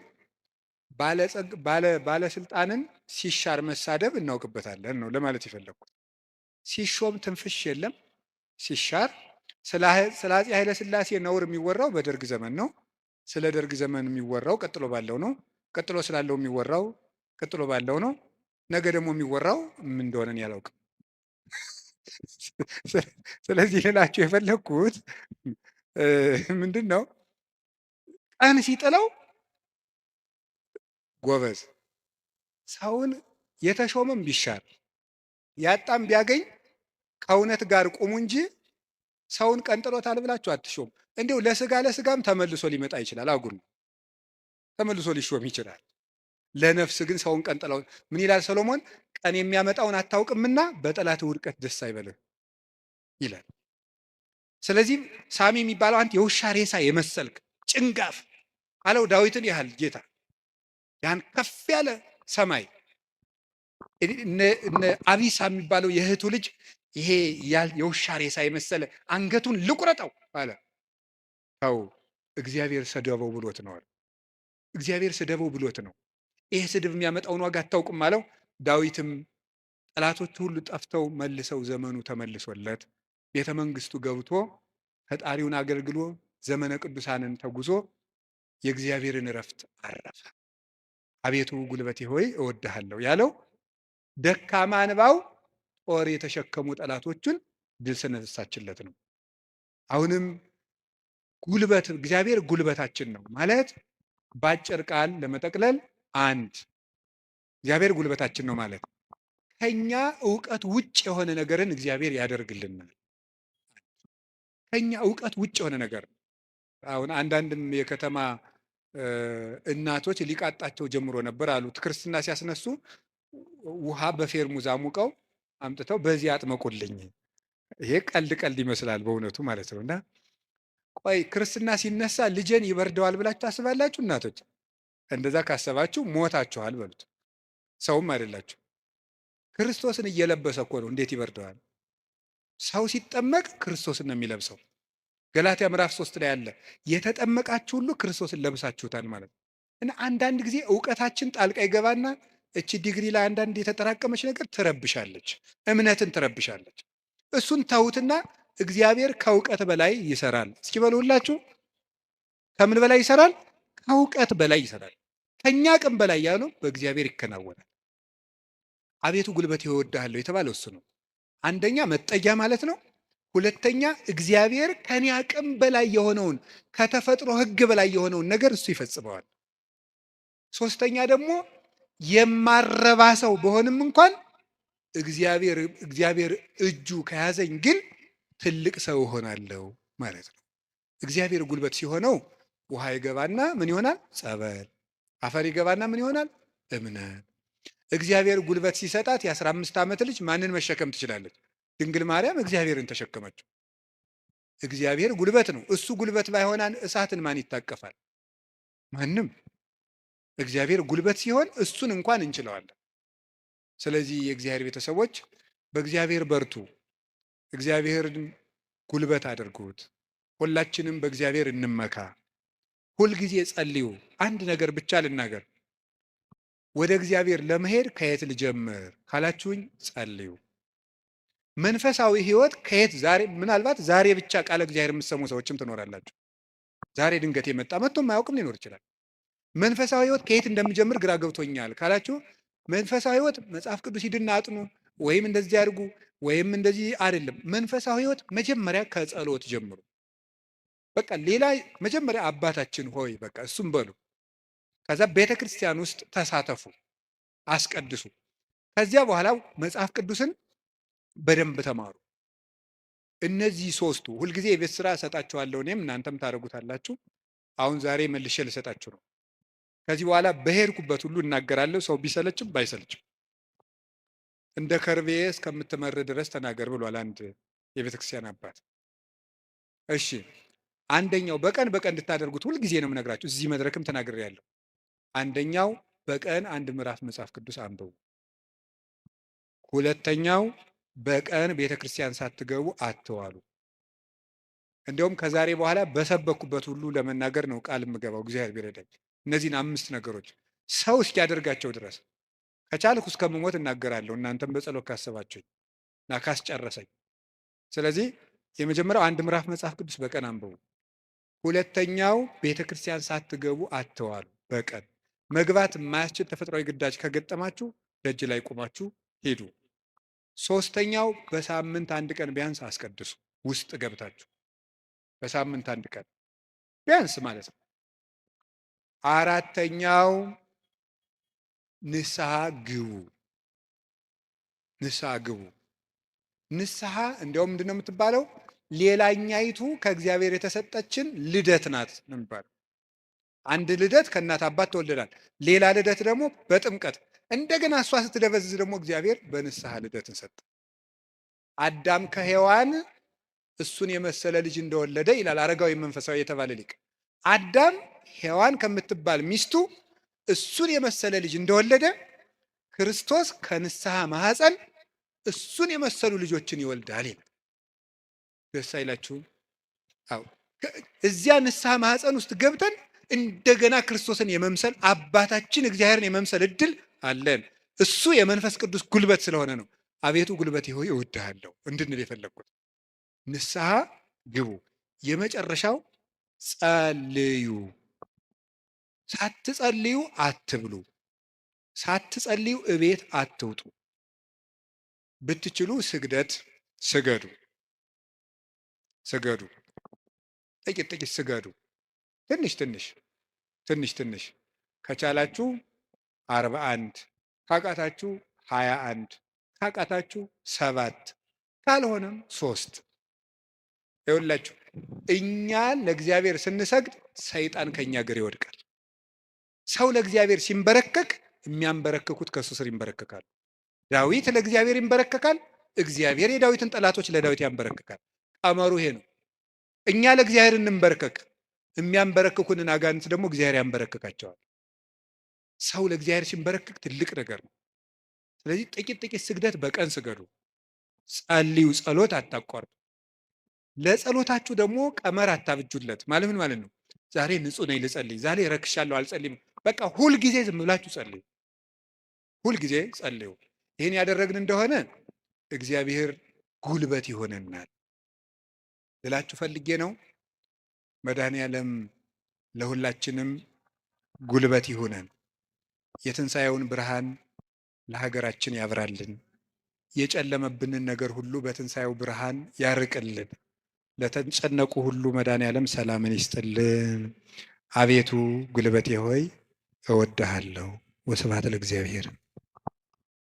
ባለስልጣንን ሲሻር መሳደብ እናውቅበታለን ነው ለማለት የፈለግኩት። ሲሾም ትንፍሽ የለም። ሲሻር ስለ አፄ ኃይለ ሥላሴ ነውር የሚወራው በደርግ ዘመን ነው። ስለ ደርግ ዘመን የሚወራው ቀጥሎ ባለው ነው። ቀጥሎ ስላለው የሚወራው ቀጥሎ ባለው ነው። ነገ ደግሞ የሚወራው ምን እንደሆነ እኔ አላውቅም። ስለዚህ ልላችሁ የፈለግኩት ምንድን ነው፣ ቀን ሲጥለው ጎበዝ ሰውን የተሾመም ቢሻር ያጣም ቢያገኝ ከእውነት ጋር ቁሙ እንጂ ሰውን ቀንጥሎታል ብላችሁ አትሾም። እንዲሁ ለስጋም ተመልሶ ሊመጣ ይችላል። አጉል ተመልሶ ሊሾም ይችላል። ለነፍስ ግን ሰውን ቀንጥለው ምን ይላል ሰሎሞን? ቀን የሚያመጣውን አታውቅምና በጠላት ውድቀት ደስ አይበልህ ይላል። ስለዚህ ሳሚ የሚባለው አንተ የውሻ ሬሳ የመሰልክ ጭንጋፍ አለው ዳዊትን ያህል ጌታ ያን ከፍ ያለ ሰማይ እነ አቢሳ የሚባለው የእህቱ ልጅ ይሄ የውሻ ሬሳ የመሰለ አንገቱን ልቁረጠው አለ። ተው እግዚአብሔር ሰደበው ብሎት ነው። እግዚአብሔር ስደበው ብሎት ነው። ይሄ ስድብ የሚያመጣውን ዋጋ አታውቅም አለው። ዳዊትም ጠላቶቹ ሁሉ ጠፍተው መልሰው ዘመኑ ተመልሶለት ቤተ መንግስቱ ገብቶ ፈጣሪውን አገልግሎ ዘመነ ቅዱሳንን ተጉዞ የእግዚአብሔርን እረፍት አረፈ። አቤቱ ጉልበቴ ሆይ እወድሃለሁ ያለው ደካማ እንባው ጦር የተሸከሙ ጠላቶቹን ድል ስነሳችለት ነው። አሁንም ጉልበት እግዚአብሔር ጉልበታችን ነው ማለት በአጭር ቃል ለመጠቅለል አንድ እግዚአብሔር ጉልበታችን ነው ማለት ከኛ እውቀት ውጭ የሆነ ነገርን እግዚአብሔር ያደርግልናል። ከኛ እውቀት ውጭ የሆነ ነገር አሁን አንዳንድም የከተማ እናቶች ሊቃጣቸው ጀምሮ ነበር አሉት። ክርስትና ሲያስነሱ ውሃ በፌርሙዝ አሙቀው አምጥተው በዚህ አጥመቁልኝ። ይሄ ቀልድ ይመስላል በእውነቱ ማለት ነው። እና ቆይ ክርስትና ሲነሳ ልጄን ይበርደዋል ብላችሁ ታስባላችሁ? እናቶች እንደዛ ካሰባችሁ ሞታችኋል በሉት። ሰውም አይደላችሁ። ክርስቶስን እየለበሰ እኮ ነው። እንዴት ይበርደዋል? ሰው ሲጠመቅ ክርስቶስን ነው የሚለብሰው። ገላትያ ምዕራፍ 3 ላይ ያለ የተጠመቃችሁ ሁሉ ክርስቶስን ለብሳችሁታል ማለት ነው። እና አንዳንድ ጊዜ እውቀታችን ጣልቃ ይገባና እቺ ዲግሪ ላይ አንዳንድ የተጠራቀመች ነገር ትረብሻለች፣ እምነትን ትረብሻለች። እሱን ተውትና እግዚአብሔር ከእውቀት በላይ ይሰራል። እስኪ በሉ ሁላችሁ፣ ከምን በላይ ይሰራል? ከእውቀት በላይ ይሰራል። ከኛ አቅም በላይ ያለው በእግዚአብሔር ይከናወናል። አቤቱ ጉልበቴ እወድሃለሁ የተባለው እሱ ነው። አንደኛ መጠጊያ ማለት ነው። ሁለተኛ እግዚአብሔር ከኔ አቅም በላይ የሆነውን ከተፈጥሮ ሕግ በላይ የሆነውን ነገር እሱ ይፈጽመዋል። ሶስተኛ ደግሞ የማረባ ሰው በሆንም እንኳን እግዚአብሔር እጁ ከያዘኝ ግን ትልቅ ሰው እሆናለሁ ማለት ነው። እግዚአብሔር ጉልበት ሲሆነው ውሃ ይገባና ምን ይሆናል? ጸበል። አፈር ይገባና ምን ይሆናል? እምነት። እግዚአብሔር ጉልበት ሲሰጣት የ15 ዓመት ልጅ ማንን መሸከም ትችላለች? ድንግል ማርያም እግዚአብሔርን ተሸከመችው። እግዚአብሔር ጉልበት ነው። እሱ ጉልበት ባይሆናን እሳትን ማን ይታቀፋል? ማንም። እግዚአብሔር ጉልበት ሲሆን እሱን እንኳን እንችለዋለን። ስለዚህ የእግዚአብሔር ቤተሰቦች በእግዚአብሔር በርቱ፣ እግዚአብሔርን ጉልበት አድርጉት። ሁላችንም በእግዚአብሔር እንመካ። ሁልጊዜ ጸልዩ። አንድ ነገር ብቻ ልናገር፣ ወደ እግዚአብሔር ለመሄድ ከየት ልጀምር ካላችሁኝ ጸልዩ። መንፈሳዊ ሕይወት ከየት ዛሬ ምናልባት ዛሬ ብቻ ቃለ እግዚአብሔር የምትሰሙ ሰዎችም ትኖራላችሁ። ዛሬ ድንገት የመጣ መጥቶ የማያውቅም ሊኖር ይችላል። መንፈሳዊ ሕይወት ከየት እንደሚጀምር ግራ ገብቶኛል ካላችሁ መንፈሳዊ ሕይወት መጽሐፍ ቅዱስ ሂድና አጥኑ ወይም እንደዚህ አድርጉ ወይም እንደዚህ አይደለም። መንፈሳዊ ሕይወት መጀመሪያ ከጸሎት ጀምሩ። በቃ ሌላ መጀመሪያ አባታችን ሆይ በቃ እሱም በሉ። ከዛ ቤተ ክርስቲያን ውስጥ ተሳተፉ፣ አስቀድሱ። ከዚያ በኋላ መጽሐፍ ቅዱስን በደንብ ተማሩ። እነዚህ ሶስቱ ሁልጊዜ የቤት ስራ እሰጣችኋለሁ፣ እኔም እናንተም ታደርጉታላችሁ። አሁን ዛሬ መልሼ ልሰጣችሁ ነው። ከዚህ በኋላ በሄድኩበት ሁሉ እናገራለሁ፣ ሰው ቢሰለችም ባይሰለችም። እንደ ከርቤ እስከምትመር ድረስ ተናገር ብሏል አንድ የቤተክርስቲያን አባት። እሺ አንደኛው በቀን እንድታደርጉት ሁልጊዜ ነው የምነግራችሁ። እዚህ መድረክም ተናግሬያለሁ። አንደኛው በቀን አንድ ምዕራፍ መጽሐፍ ቅዱስ አንብቡ። ሁለተኛው በቀን ቤተ ክርስቲያን ሳትገቡ አትዋሉ። እንዲያውም ከዛሬ በኋላ በሰበኩበት ሁሉ ለመናገር ነው ቃል የምገባው እግዚአብሔር ቢረዳኝ። እነዚህን 5 ነገሮች ሰው እስኪያደርጋቸው ድረስ ከቻልኩ እስከምሞት እናገራለሁ። እናንተም በጸሎት ካሰባችሁኝ እና ካስጨረሰኝ። ስለዚህ የመጀመሪያው አንድ ምዕራፍ መጽሐፍ ቅዱስ በቀን አንብቡ። ሁለተኛው ቤተ ክርስቲያን ሳትገቡ አትዋሉ። በቀን መግባት የማያስችል ተፈጥሯዊ ግዳጅ ከገጠማችሁ ደጅ ላይ ቆማችሁ ሄዱ። ሶስተኛው በሳምንት አንድ ቀን ቢያንስ አስቀድሱ። ውስጥ ገብታችሁ በሳምንት አንድ ቀን ቢያንስ ማለት ነው። አራተኛው ንስሐ ግቡ። ንስሐ ግቡ። ንስሐ እንዲያውም ምንድን ነው የምትባለው? ሌላኛይቱ ከእግዚአብሔር የተሰጠችን ልደት ናት ነው የሚባለው። አንድ ልደት ከእናት አባት ተወልደናል። ሌላ ልደት ደግሞ በጥምቀት እንደገና እሷ ስትደበዝዝ ደግሞ እግዚአብሔር በንስሐ ልደትን ሰጠ። አዳም ከሔዋን እሱን የመሰለ ልጅ እንደወለደ ይላል አረጋዊ መንፈሳዊ የተባለ ሊቅ። አዳም ሔዋን ከምትባል ሚስቱ እሱን የመሰለ ልጅ እንደወለደ ክርስቶስ ከንስሐ ማህፀን እሱን የመሰሉ ልጆችን ይወልዳል። ደስ አይላችሁም? አዎ። እዚያ ንስሐ ማህፀን ውስጥ ገብተን እንደገና ክርስቶስን የመምሰል አባታችን እግዚአብሔርን የመምሰል እድል አለን። እሱ የመንፈስ ቅዱስ ጉልበት ስለሆነ ነው አቤቱ ጉልበቴ ሆይ እወድሃለሁ እንድንል የፈለግኩት። ንስሐ ግቡ። የመጨረሻው ጸልዩ። ሳትጸልዩ አትብሉ። ሳትጸልዩ እቤት አትውጡ። ብትችሉ ስግደት ስገዱ። ስገዱ። ጥቂት ጥቂት ስገዱ። ትንሽ ትንሽ ትንሽ ትንሽ ከቻላችሁ 41 ካቃታችሁ 21 ካቃታችሁ 7 ካልሆነም 3። ይኸውላችሁ እኛ ለእግዚአብሔር ስንሰግድ ሰይጣን ከኛ እግር ይወድቃል። ሰው ለእግዚአብሔር ሲንበረከክ የሚያንበረክኩት ከእሱ ስር ይንበረከካሉ። ዳዊት ለእግዚአብሔር ይንበረከካል፣ እግዚአብሔር የዳዊትን ጠላቶች ለዳዊት ያንበረክካል። ቀመሩ ይሄ ነው። እኛ ለእግዚአብሔር እንንበረከክ፣ የሚያንበረክኩንን አጋንንት ደግሞ እግዚአብሔር ያንበረክካቸዋል። ሰው ለእግዚአብሔር ሲንበረከክ ትልቅ ነገር ነው። ስለዚህ ጥቂት ጥቂት ስግደት በቀን ስገዱ። ጸልዩ። ጸሎት አታቋርጡ። ለጸሎታችሁ ደግሞ ቀመር አታብጁለት። ማለት ምን ማለት ነው? ዛሬ ንጹህ ነኝ ልጸልይ፣ ዛሬ ረክሻለሁ አልጸልይም። በቃ ሁልጊዜ ዝም ብላችሁ ጸልዩ። ሁልጊዜ ጸልዩ። ይህን ያደረግን እንደሆነ እግዚአብሔር ጉልበት ይሆነናል ልላችሁ ፈልጌ ነው። መድኃኔዓለም ለሁላችንም ጉልበት ይሆነን። የትንሣኤውን ብርሃን ለሀገራችን ያብራልን። የጨለመብንን ነገር ሁሉ በትንሣኤው ብርሃን ያርቅልን። ለተጨነቁ ሁሉ መድኃኔዓለም ሰላምን ይስጥልን። አቤቱ ጉልበቴ ሆይ እወድሃለሁ። ወስብሐት ለእግዚአብሔር።